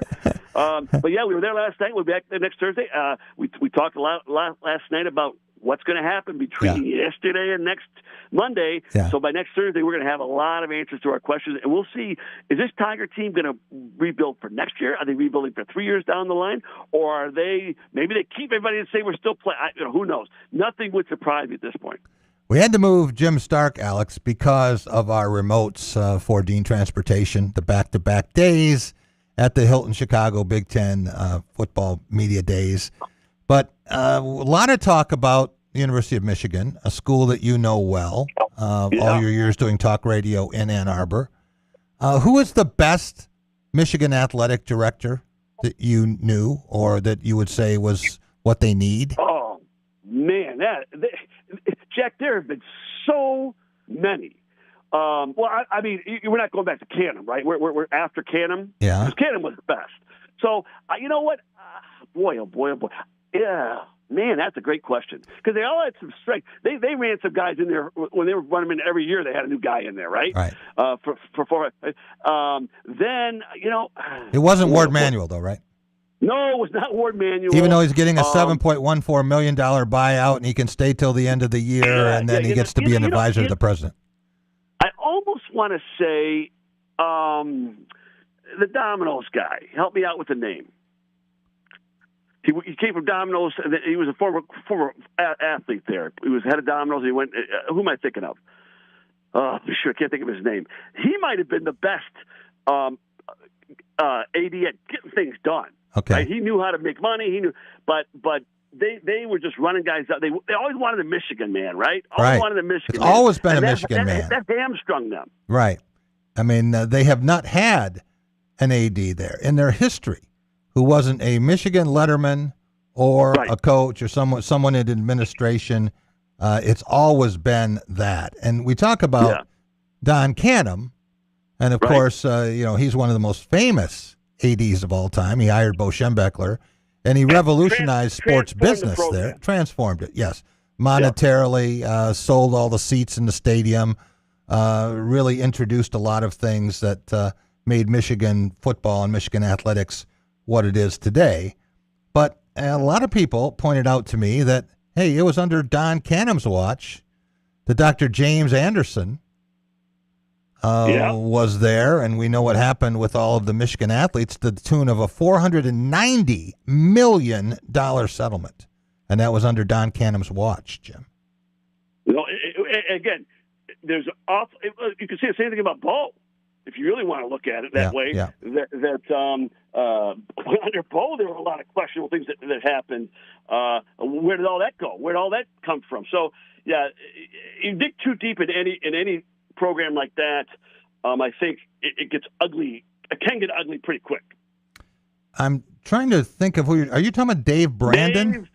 But yeah, we were there last night. We'll be back there next Thursday. We talked a lot last night about what's going to happen between yesterday and next Monday. Yeah. So by next Thursday, we're going to have a lot of answers to our questions, and we'll see, is this Tiger team going to rebuild for next year? Are they rebuilding for 3 years down the line? Or are they, maybe they keep everybody and say we're still playing? Who knows? Nothing would surprise me at this point. We had to move Jim Stark, Alex, because of our remotes for Dean Transportation, the back-to-back days at the Hilton Chicago Big Ten football media days. But a lot of talk about the University of Michigan, a school that you know well, all your years doing talk radio in Ann Arbor. Who is the best Michigan athletic director that you knew, or that you would say was what they need? Oh, man, Jack, there have been so many. Well, I mean, we're not going back to Canham, right? We're after Canham. Yeah. Because Canham was the best. So, you know what? Boy, oh, boy, oh, boy. Yeah, man, that's a great question. Because they all had some strength. They ran some guys in there when they were running in every year. They had a new guy in there, right? Right. For 4. Then, it wasn't Ward Manuel, though, right? No, it was not Ward Manuel. Even though he's getting a $7.14 million buyout and he can stay till the end of the year, and then he gets to be an advisor to the president. I almost want to say the Domino's guy. Help me out with the name. He came from Domino's. And he was a former athlete there. He was head of Domino's. And he went. Who am I thinking of? I can't think of his name. He might have been the best AD at getting things done. Okay. Right? He knew how to make money. He knew, but they were just running guys out. They always wanted a Michigan man, right? Always wanted a Michigan. It's always been a Michigan man. That hamstrung them. Right. I mean, they have not had an AD there in their history who wasn't a Michigan letterman or a coach or someone in administration. It's always been that. And we talk about Don Canham, and of course, he's one of the most famous ADs of all time. He hired Bo Schembechler, and he revolutionized sports business there. Transformed it, yes. Monetarily, sold all the seats in the stadium, really introduced a lot of things that made Michigan football and Michigan athletics what it is today. But a lot of people pointed out to me that, hey, it was under Don Canham's watch that Dr. James Anderson was there, and we know what happened with all of the Michigan athletes to the tune of a $490 million settlement. And that was under Don Canham's watch, Jim. Again, there's you can say the same thing about Bo, if you really want to look at it that way. Yeah. That under Bo, there were a lot of questionable things that happened. Where did all that go? Where did all that come from? So, yeah, you dig too deep in any program like that, I think it gets ugly. It can get ugly pretty quick. I'm trying to think of are you talking about Dave Brandon?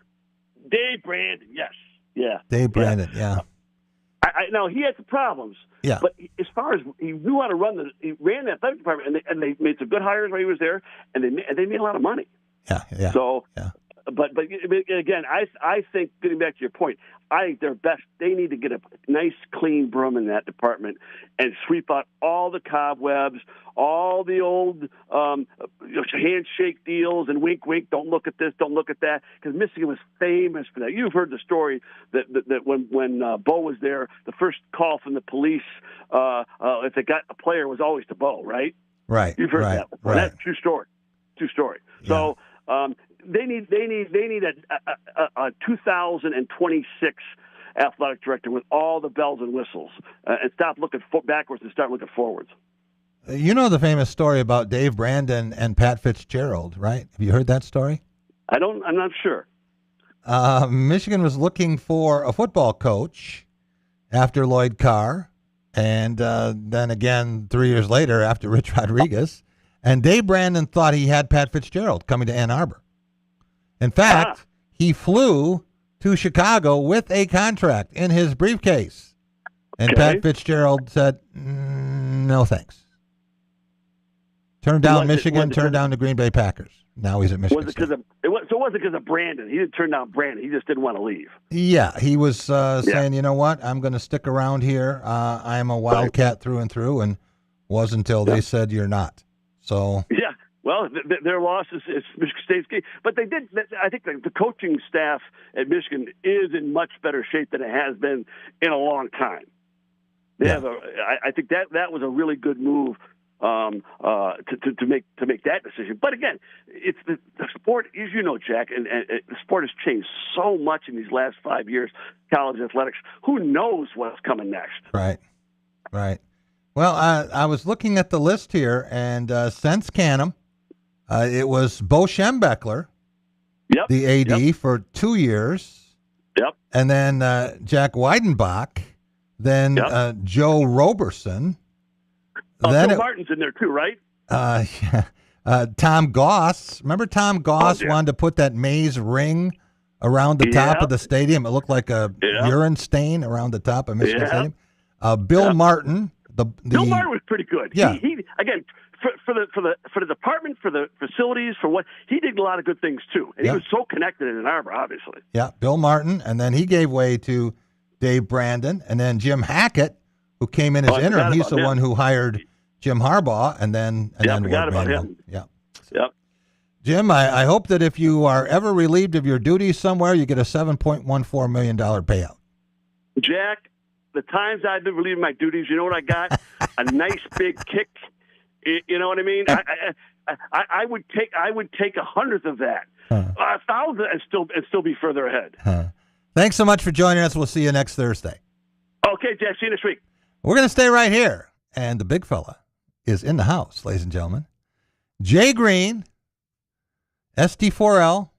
Dave Brandon, yes. Yeah. Dave Brandon, yeah. I know he had some problems. Yeah. But as far as he knew how to he ran that athletic department, and they made some good hires while he was there, and they made a lot of money. Yeah. So, but again, I think, getting back to your point, I think they're best. They need to get a nice, clean broom in that department and sweep out all the cobwebs, all the old handshake deals and wink, wink. Don't look at this. Don't look at that. Because Michigan was famous for that. You've heard the story that when Bo was there, the first call from the police, if they got a player, was always to Bo, right? Right. You've heard that. Right. That's true story. True story. Yeah. So. They need a 2026 athletic director with all the bells and whistles, and stop looking backwards and start looking forwards. You know the famous story about Dave Brandon and Pat Fitzgerald, right? Have you heard that story? I'm not sure. Michigan was looking for a football coach after Lloyd Carr, and then again 3 years later after Rich Rodriguez. And Dave Brandon thought he had Pat Fitzgerald coming to Ann Arbor. In fact, he flew to Chicago with a contract in his briefcase. And Pat Fitzgerald said, no thanks. Turned down Michigan, turned down the Green Bay Packers. Now he's at Michigan. Was it because of Brandon? He didn't turn down Brandon. He just didn't want to leave. Yeah, he was saying, you know what, I'm going to stick around here. I'm a Wildcat through and through, and was until they said you're not. So yeah, Well, their loss is Michigan State's game. But they did. I think the coaching staff at Michigan is in much better shape than it has been in a long time. They have I think that was a really good move to make that decision. But again, it's the sport, as you know, Jack, and the sport has changed so much in these last 5 years. College athletics. Who knows what's coming next? Right. Well, I was looking at the list here, and since Canham, it was Bo Schembechler, the AD, for 2 years. Yep. And then Jack Weidenbach, then Joe Roberson. Then Joe Martin's in there too, right? Tom Goss. Remember Tom Goss wanted to put that maize ring around the top of the stadium? It looked like a urine stain around the top of Michigan Stadium. Bill Martin. Bill Martin was pretty good. Yeah. He again, for the department, for the facilities, for what he did a lot of good things too, and he was so connected in Ann Arbor, obviously. Yeah, Bill Martin, and then he gave way to Dave Brandon, and then Jim Hackett, who came in as interim. He's the one who hired Jim Harbaugh, and then forgot about him. Yeah. Yep. Jim, I hope that if you are ever relieved of your duties somewhere, you get a $7.14 million payout. Jack, the times I've been relieving my duties, you know what I got? A nice big kick. You know what I mean? I would take 100th of that, 1,000, and still be further ahead. Thanks so much for joining us. We'll see you next Thursday. Okay, Jack. See you next week. We're going to stay right here, and the big fella is in the house, ladies and gentlemen. Jay Greene, SD4L.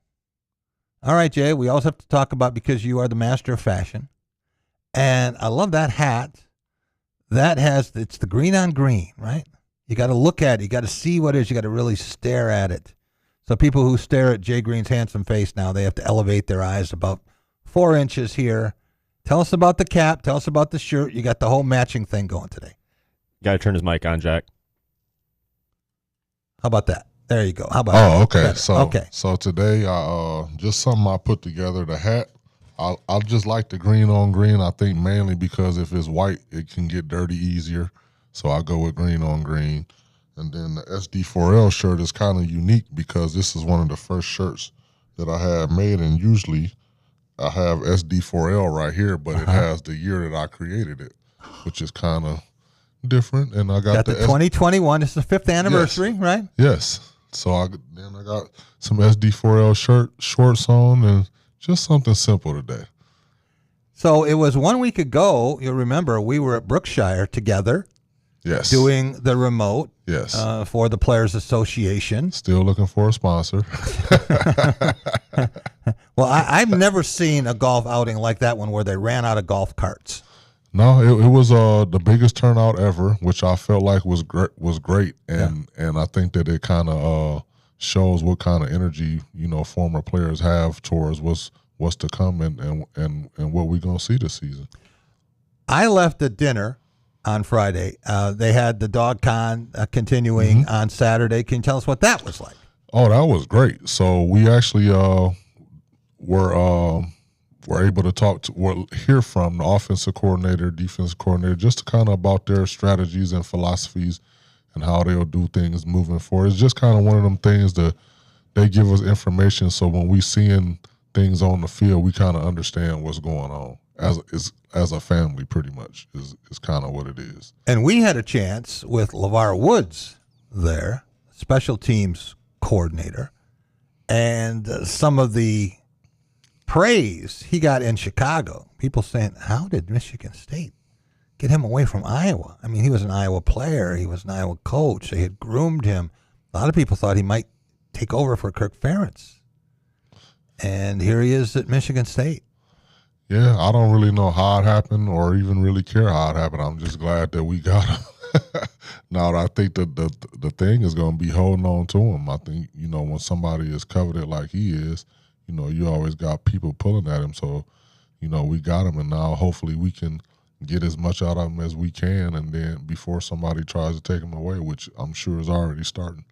All right, Jay. We always have to talk about, because you are the master of fashion. And I love that hat. It's the green on green, right? You got to look at it. You got to see what it is. You got to really stare at it. So people who stare at Jay Greene's handsome face now, they have to elevate their eyes about 4 inches here. Tell us about the cap. Tell us about the shirt. You got the whole matching thing going today. Got to turn his mic on, Jack. How about that? There you go. How about that? Okay. So today, just something I put together. The hat, I just like the green on green. I think mainly because if it's white, it can get dirty easier. So I go with green on green. And then the SD4L shirt is kind of unique because this is one of the first shirts that I have made. And usually I have SD4L right here, but it has the year that I created it, which is kind of different. And I got the 2021. It's the 5th anniversary, right? Yes. So I got some SD4L shorts on, and just something simple today. So it was 1 week ago, you'll remember, we were at Brookshire together. Yes. Doing the remote. Yes. For the Players Association. Still looking for a sponsor. Well, I've never seen a golf outing like that one where they ran out of golf carts. No, it was the biggest turnout ever, which I felt like was great, and I think that it kind of shows what kind of energy former players have towards what's to come and what we're gonna see this season. I left at dinner on Friday. They had the Dog Con continuing on Saturday. Can you tell us what that was like? Oh, that was great. So we actually were able to hear from the offensive coordinator, defensive coordinator, just kind of about their strategies and philosophies and how they'll do things moving forward. It's just kind of one of them things that they give us information, so when we seeing things on the field, we kind of understand what's going on as a family. Pretty much is kind of what it is. And we had a chance with LeVar Woods there, special teams coordinator, and some of the praise he got in Chicago. People saying, how did Michigan State get him away from Iowa? I mean, he was an Iowa player. He was an Iowa coach. They had groomed him. A lot of people thought he might take over for Kirk Ferentz. And here he is at Michigan State. Yeah, I don't really know how it happened or even really care how it happened. I'm just glad that we got him. Now, I think that the thing is going to be holding on to him. I think, when somebody is coveted like he is, you always got people pulling at him. So, we got him, and now hopefully we can get as much out of him as we can, and then before somebody tries to take him away, which I'm sure is already starting.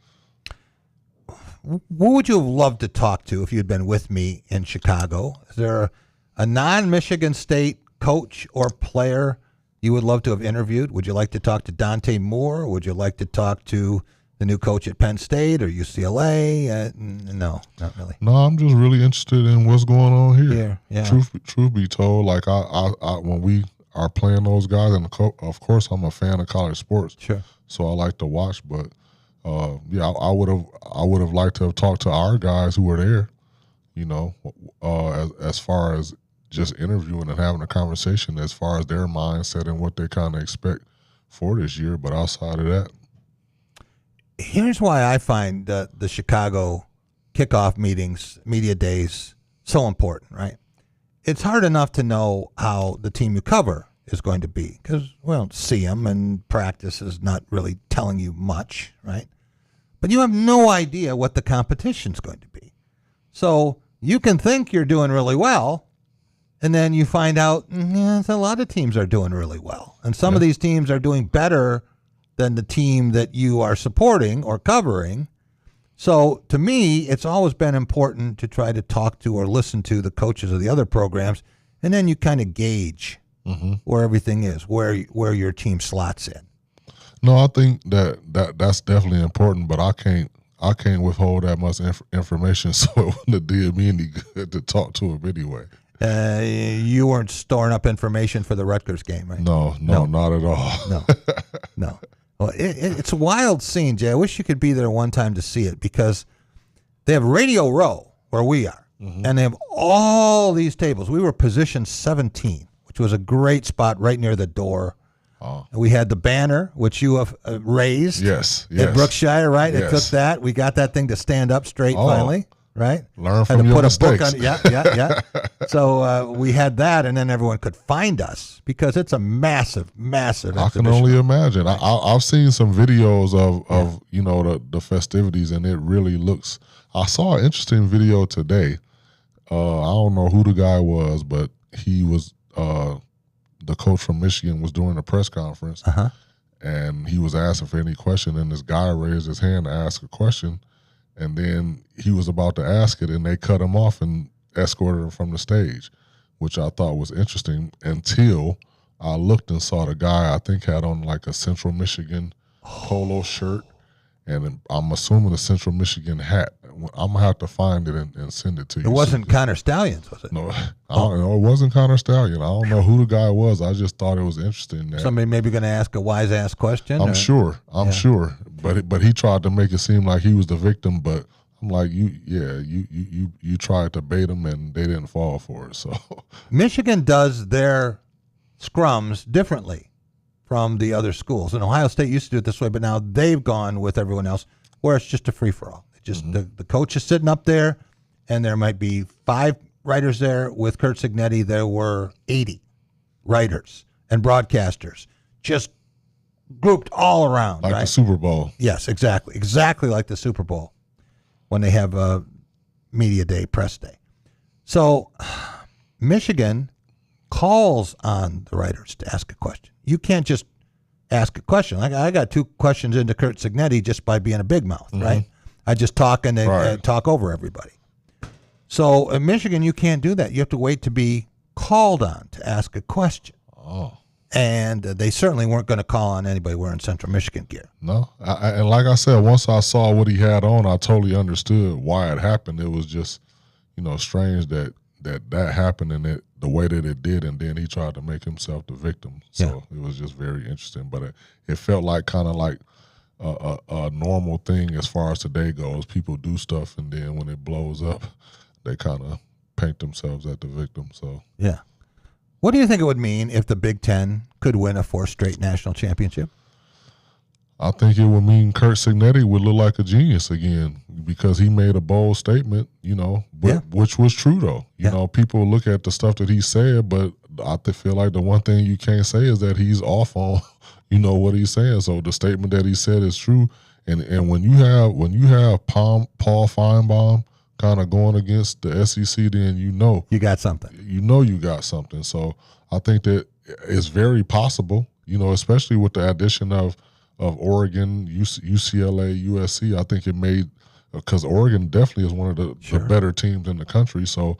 Who would you have loved to talk to if you'd been with me in Chicago? Is there a non-Michigan State coach or player you would love to have interviewed? Would you like to talk to Dante Moore? Would you like to talk to the new coach at Penn State or UCLA? No, not really. No, I'm just really interested in what's going on here. Yeah. Truth be told, like I when we are playing those guys, and of course I'm a fan of college sports. Sure. So I like to watch, but I would have liked to have talked to our guys who were there. As far as just interviewing and having a conversation as far as their mindset and what they kind of expect for this year. But outside of that, here's why I find the Chicago kickoff meetings, media days, so important, right? It's hard enough to know how the team you cover is going to be because we don't see them, and practice is not really telling you much, right? But you have no idea what the competition's going to be. So you can think you're doing really well, and then you find out a lot of teams are doing really well. And some of these teams are doing better than the team that you are supporting or covering. So to me, it's always been important to try to talk to or listen to the coaches of the other programs, and then you kind of gauge where everything is, where your team slots in. No, I think that's definitely important, but I can't withhold that much information, so it wouldn't have did me any good to talk to him anyway. You weren't storing up information for the Rutgers game, right? No, not at all. No. Well, it's a wild scene, Jay. I wish you could be there one time to see it because they have Radio Row where we are, and they have all these tables. We were position 17, which was a great spot right near the door. Oh. We had the banner, which you have raised. Yes. At Brookshire, right? Yes. It took that. We got that thing to stand up straight finally. Right? Learn from your mistakes. Book on it. Yeah. So we had that, and then everyone could find us because it's a massive I can only imagine. Right. I've seen some videos of the festivities, and it really looks. I saw an interesting video today. I don't know who the guy was, but he was the coach from Michigan was doing a press conference, and he was asking for any question, and this guy raised his hand to ask a question. And then he was about to ask it, and they cut him off and escorted him from the stage, which I thought was interesting until I looked and saw the guy, I think, had on like a Central Michigan polo shirt, and I'm assuming a Central Michigan hat. I'm going to have to find it and send it to you. It wasn't Connor Stallions, was it? No, I don't know. It wasn't Connor Stallion. I don't know who the guy was. I just thought it was interesting. That somebody maybe going to ask a wise-ass question? I'm sure. But he tried to make it seem like he was the victim, but I'm like, you tried to bait him, and they didn't fall for it. So Michigan does their scrums differently from the other schools. And Ohio State used to do it this way, but now they've gone with everyone else where it's just a free-for-all. Just the coach is sitting up there, and there might be 5 writers there. With Curt Cignetti, there were 80 writers and broadcasters just grouped all around. Like right? the Super Bowl. Yes, exactly. Exactly like the Super Bowl when they have a media day, press day. So Michigan calls on the writers to ask a question. You can't just ask a question. Like I got 2 questions into Curt Cignetti just by being a big mouth, right? I just talk and they talk over everybody. So in Michigan, you can't do that. You have to wait to be called on to ask a question. Oh. And they certainly weren't going to call on anybody wearing Central Michigan gear. No. And like I said, once I saw what he had on, I totally understood why it happened. It was just, strange that happened and the way that it did, and then he tried to make himself the victim. So it was just very interesting. But it felt like kind of like a normal thing as far as today goes. People do stuff, and then when it blows up, they kind of paint themselves as the victim. So yeah. What do you think it would mean if the Big Ten could win a 4th straight national championship? I think it would mean Curt Cignetti would look like a genius again because he made a bold statement, which was true, though. People look at the stuff that he said, but I feel like the one thing you can't say is that he's off on, what he's saying. So the statement that he said is true. And when you have Paul Feinbaum kind of going against the SEC, then you got something. You got something. So I think that it's very possible, especially with the addition of Oregon, UCLA, USC. I think it made because Oregon definitely is one of the better teams in the country. So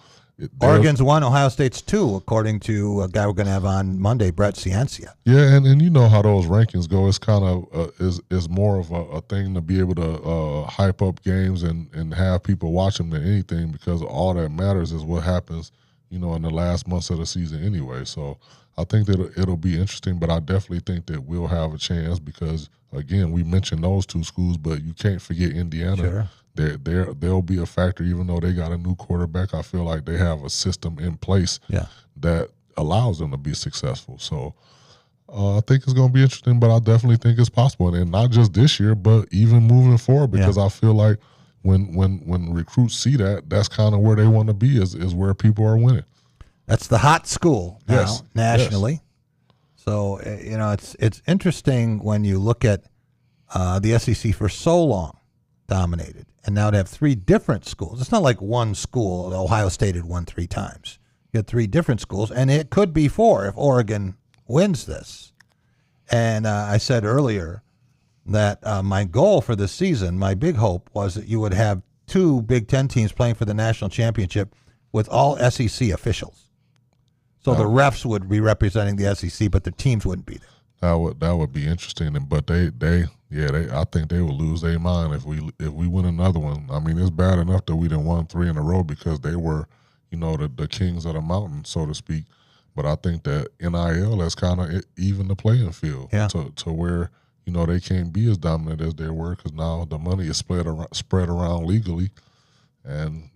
Oregon's 1, Ohio State's 2, according to a guy we're going to have on Monday, Brett Ciencia. Yeah, and you know how those rankings go. It's kind of is more of a thing to be able to hype up games and have people watch them than anything, because all that matters is what happens, in the last months of the season anyway. So I think that it'll be interesting, but I definitely think that we'll have a chance because, again, we mentioned those two schools, but you can't forget Indiana. Sure. They'll be a factor, even though they got a new quarterback. I feel like they have a system in place that allows them to be successful. So I think it's going to be interesting, but I definitely think it's possible, and not just this year, but even moving forward. Because I feel like when recruits see that, that's kind of where they want to be. Is where people are winning. That's the hot school now nationally. Yes. So it's interesting when you look at the SEC for so long dominated. And now to have 3 different schools. It's not like one school. Ohio State had won 3 times. You had 3 different schools, and it could be 4 if Oregon wins this. And I said earlier that my goal for this season, my big hope, was that you would have 2 Big Ten teams playing for the national championship with all SEC officials. So the refs would be representing the SEC, but the teams wouldn't be there. That would be interesting, but I think they would lose their mind if we win another one. I mean, it's bad enough that we done won 3 in a row because they were, the kings of the mountain, so to speak. But I think that NIL has kind of even the playing field to where they can't be as dominant as they were, because now the money is spread around legally, and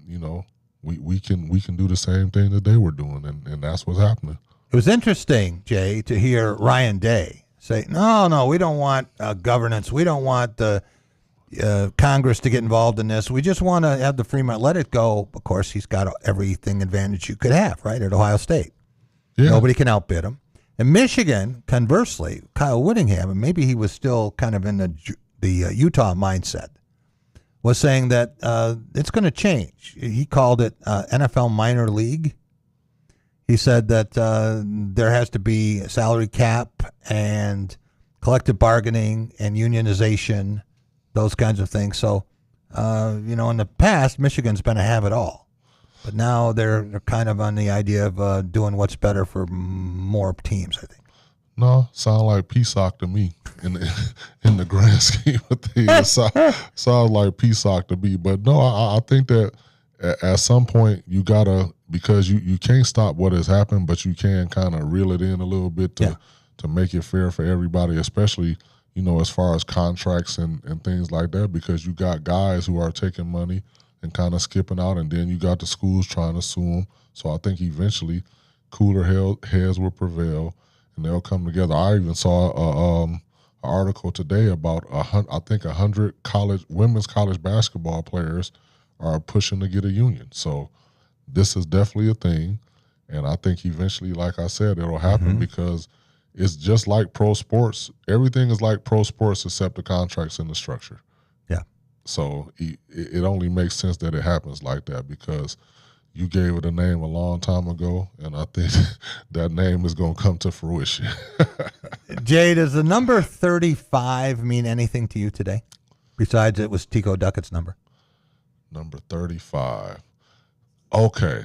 we can do the same thing that they were doing, and that's what's happening. It was interesting, Jay, to hear Ryan Day say, no, we don't want governance. We don't want the Congress to get involved in this. We just want to have the free market. Let it go. Of course, he's got everything advantage you could have, right, at Ohio State. Yeah. Nobody can outbid him. And Michigan, conversely, Kyle Whittingham, and maybe he was still kind of in the Utah mindset, was saying that it's going to change. He called it NFL minor league. He said that there has to be a salary cap and collective bargaining and unionization, those kinds of things. So, in the past, Michigan's been a have-it-all. But now they're kind of on the idea of doing what's better for more teams, I think. No, sound like PSOC to me in the grand scheme of things. Sounds like PSOC to me. But no, I think that at some point you gotta, because you can't stop what has happened, but you can kind of reel it in a little bit to make it fair for everybody, especially as far as contracts and things like that, because you got guys who are taking money and kind of skipping out, and then you got the schools trying to sue them. So I think eventually cooler heads will prevail, and they'll come together. I even saw an article today about 100 women's college basketball players are pushing to get a union. So this is definitely a thing, and I think eventually, like I said, it'll happen because it's just like pro sports. Everything is like pro sports except the contracts and the structure. Yeah. So it only makes sense that it happens like that, because you gave it a name a long time ago, and I think that name is going to come to fruition. Jay, does the number 35 mean anything to you today, besides it was Tico Duckett's number? Number 35. Okay.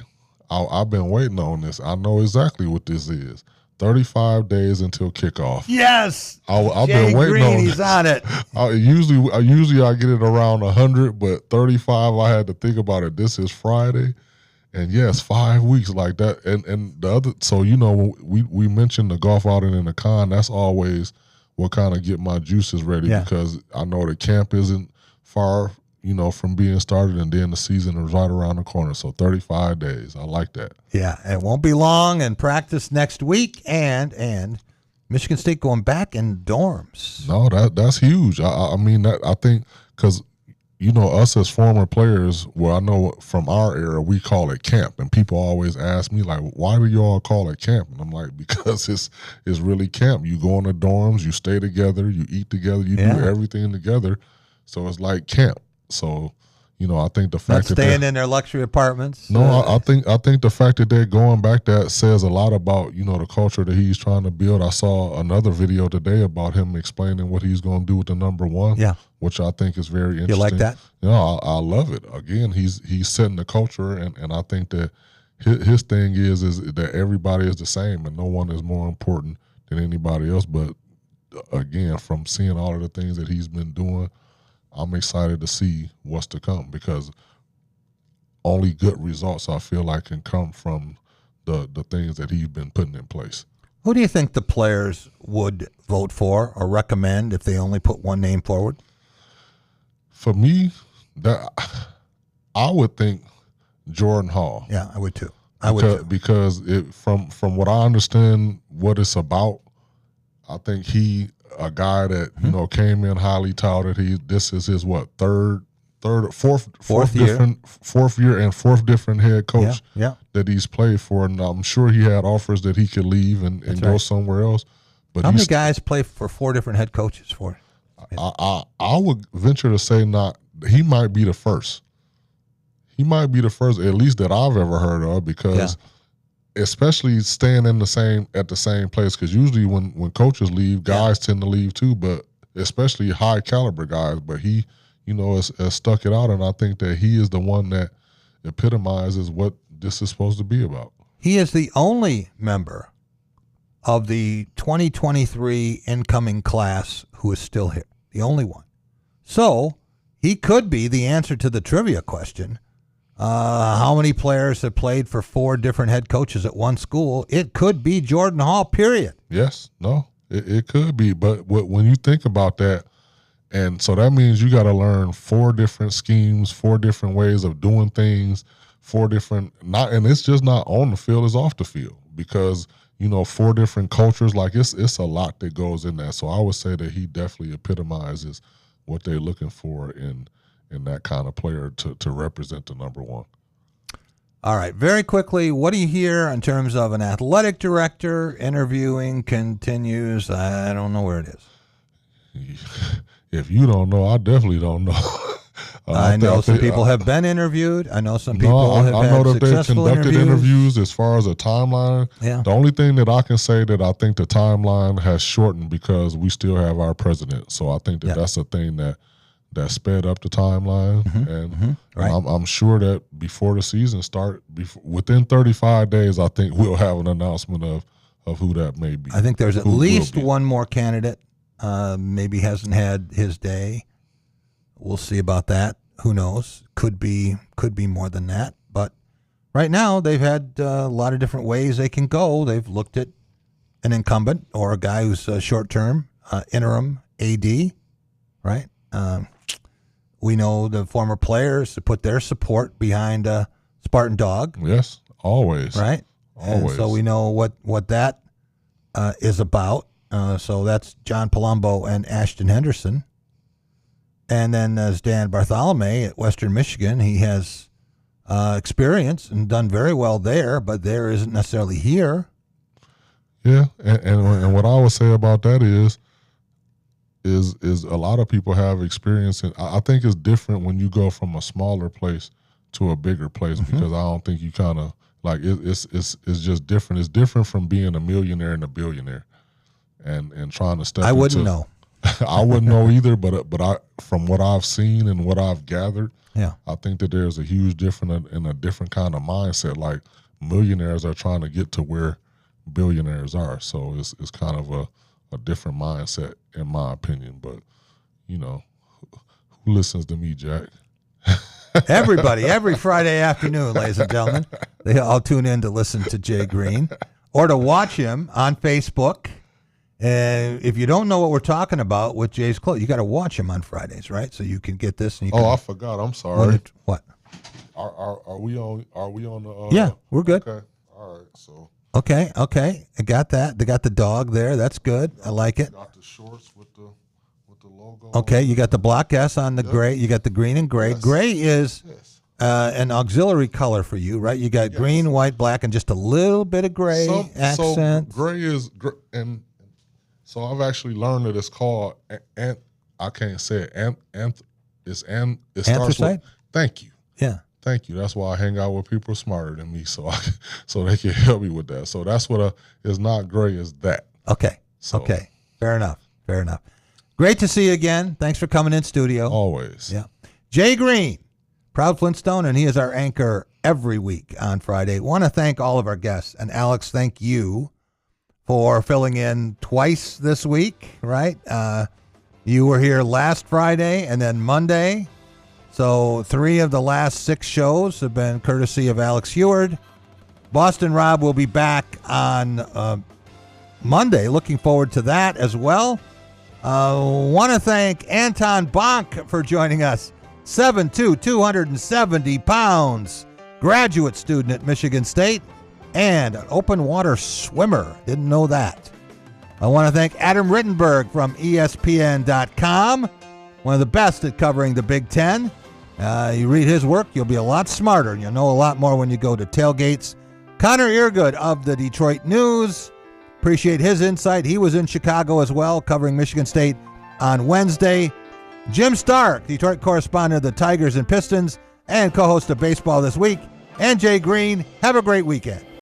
I've been waiting on this. I know exactly what this is. 35 days until kickoff. Yes. I've Jay been waiting Greene, on he's on it. Usually I get it around 100, but 35 I had to think about it. This is Friday, and yes, 5 weeks like that. And the other, so we mentioned the golf outing and the con. That's always what kind of get my juices ready, because I know the camp isn't far, from being started, and then the season is right around the corner. So 35 days. I like that. Yeah, it won't be long, and practice next week, and Michigan State going back in dorms. No, that's huge. I mean, that I think, because us as former players, well, I know from our era we call it camp, and people always ask me like, why do you all call it camp? And I'm like, because it's really camp. You go in the dorms, you stay together, you eat together, you do everything together. So it's like camp. So, I think the fact that staying in their luxury apartments. No, I think the fact that they're going back, that says a lot about the culture that he's trying to build. I saw another video today about him explaining what he's going to do with the number 1. Yeah, which I think is very interesting. You like that? I love it. Again, he's setting the culture, and I think that his thing is that everybody is the same and no one is more important than anybody else. But again, from seeing all of the things that he's been doing, I'm excited to see what's to come, because only good results, I feel like, can come from the things that he's been putting in place. Who do you think the players would vote for or recommend if they only put one name forward? For me, I would think Jordan Hall. Yeah, I would too. Because from what I understand what it's about, I think a guy that came in highly touted. This is his fourth year and fourth different head coach that he's played for, and I'm sure he had offers that he could leave and go somewhere else. But how many guys play for 4 different head coaches for? I would venture to say he might be the first. He might be the first, at least that I've ever heard of, because especially staying at the same place, because usually when coaches leave, guys tend to leave too, but especially high caliber guys. But he, has stuck it out, and I think that he is the one that epitomizes what this is supposed to be about. He is the only member of the 2023 incoming class who is still here. The only one. So he could be the answer to the trivia question. How many players have played for 4 different head coaches at one school? It could be Jordan Hall, period. Yes. No, it could be. But when you think about that, and so that means you got to learn 4 different schemes, 4 different ways of doing things, 4 different, and it's just not on the field, it's off the field, because 4 different cultures, like it's a lot that goes in that. So I would say that he definitely epitomizes what they're looking for in that kind of player to represent the number one. All right, very quickly, what do you hear in terms of an athletic director? Interviewing continues. I don't know where it is. If you don't know, I definitely don't know. I know some people have been interviewed. I know some people have I know had that they've successful conducted interviews as far as a timeline. Yeah. The only thing that I can say that I think the timeline has shortened because we still have our president. So I think that's a thing that sped up the timeline. Right. I'm sure that before the season start, within 35 days, I think we'll have an announcement of who that may be. I think there's at least one more candidate. Maybe hasn't had his day. We'll see about that. Who knows? Could be more than that. But right now, they've had a lot of different ways they can go. They've looked at an incumbent or a guy who's short-term, interim AD, right? We know the former players to put their support behind Spartan Dog. Yes, always. Right? Always. And so we know what that is about. So that's John Palumbo and Ashton Henderson. And then as Dan Bartholomew at Western Michigan, he has experience and done very well there, but there isn't necessarily here. Yeah, and what I would say about that is a lot of people have experience, and I think it's different when you go from a smaller place to a bigger place, because I don't think you kind of like it's just different. It's different from being a millionaire and a billionaire, and trying to step. I wouldn't know. I wouldn't know either, but I, from what I've seen and what I've gathered, I think that there's a huge difference in a different kind of mindset. Like millionaires are trying to get to where billionaires are, so it's kind of a different mindset in my opinion. But who listens to me, Jack? Everybody, every Friday afternoon, ladies and gentlemen, they all tune in to listen to Jay Greene or to watch him on Facebook. And if you don't know what we're talking about with Jay's Clothes, you got to watch him on Fridays, right? So you can get this. And you can, I forgot. I'm sorry. What? Are we on? Are we on the? Yeah, we're good. Okay. All right. So. Okay. I got that. They got the dog there. That's good. I like it. Got the shorts with the logo. Okay. You got the block S on the gray. You got the green and gray. Yes. Gray is an auxiliary color for you, right? You got green, white, black, and just a little bit of gray accent. So gray is and. So I've actually learned that it's called I can't say it. It's anthracite. Thank you. Yeah. Thank you. That's why I hang out with people smarter than me, so they can help me with that. So that's what is not gray, is that. Okay. So. Okay. Fair enough. Great to see you again. Thanks for coming in studio. Always. Yeah. Jay Greene, proud Flintstone, and he is our anchor every week on Friday. Want to thank all of our guests. And Alex, thank you for filling in twice this week, right? You were here last Friday and then Monday. So 3 of the last 6 shows have been courtesy of Alex Heward. Boston Rob will be back on Monday. Looking forward to that as well. Want to thank Anton Bonke for joining us. 7'2", 270 pounds. Graduate student at Michigan State and an open water swimmer. Didn't know that. I want to thank Adam Rittenberg from ESPN.com, one of the best at covering the Big Ten. You read his work, you'll be a lot smarter, and you'll know a lot more when you go to tailgates. Connor Earegood of the Detroit News. Appreciate his insight. He was in Chicago as well, covering Michigan State on Wednesday. Jim Stark, Detroit correspondent of the Tigers and Pistons, and co-host of Baseball This Week. And Jay Greene. Have a great weekend.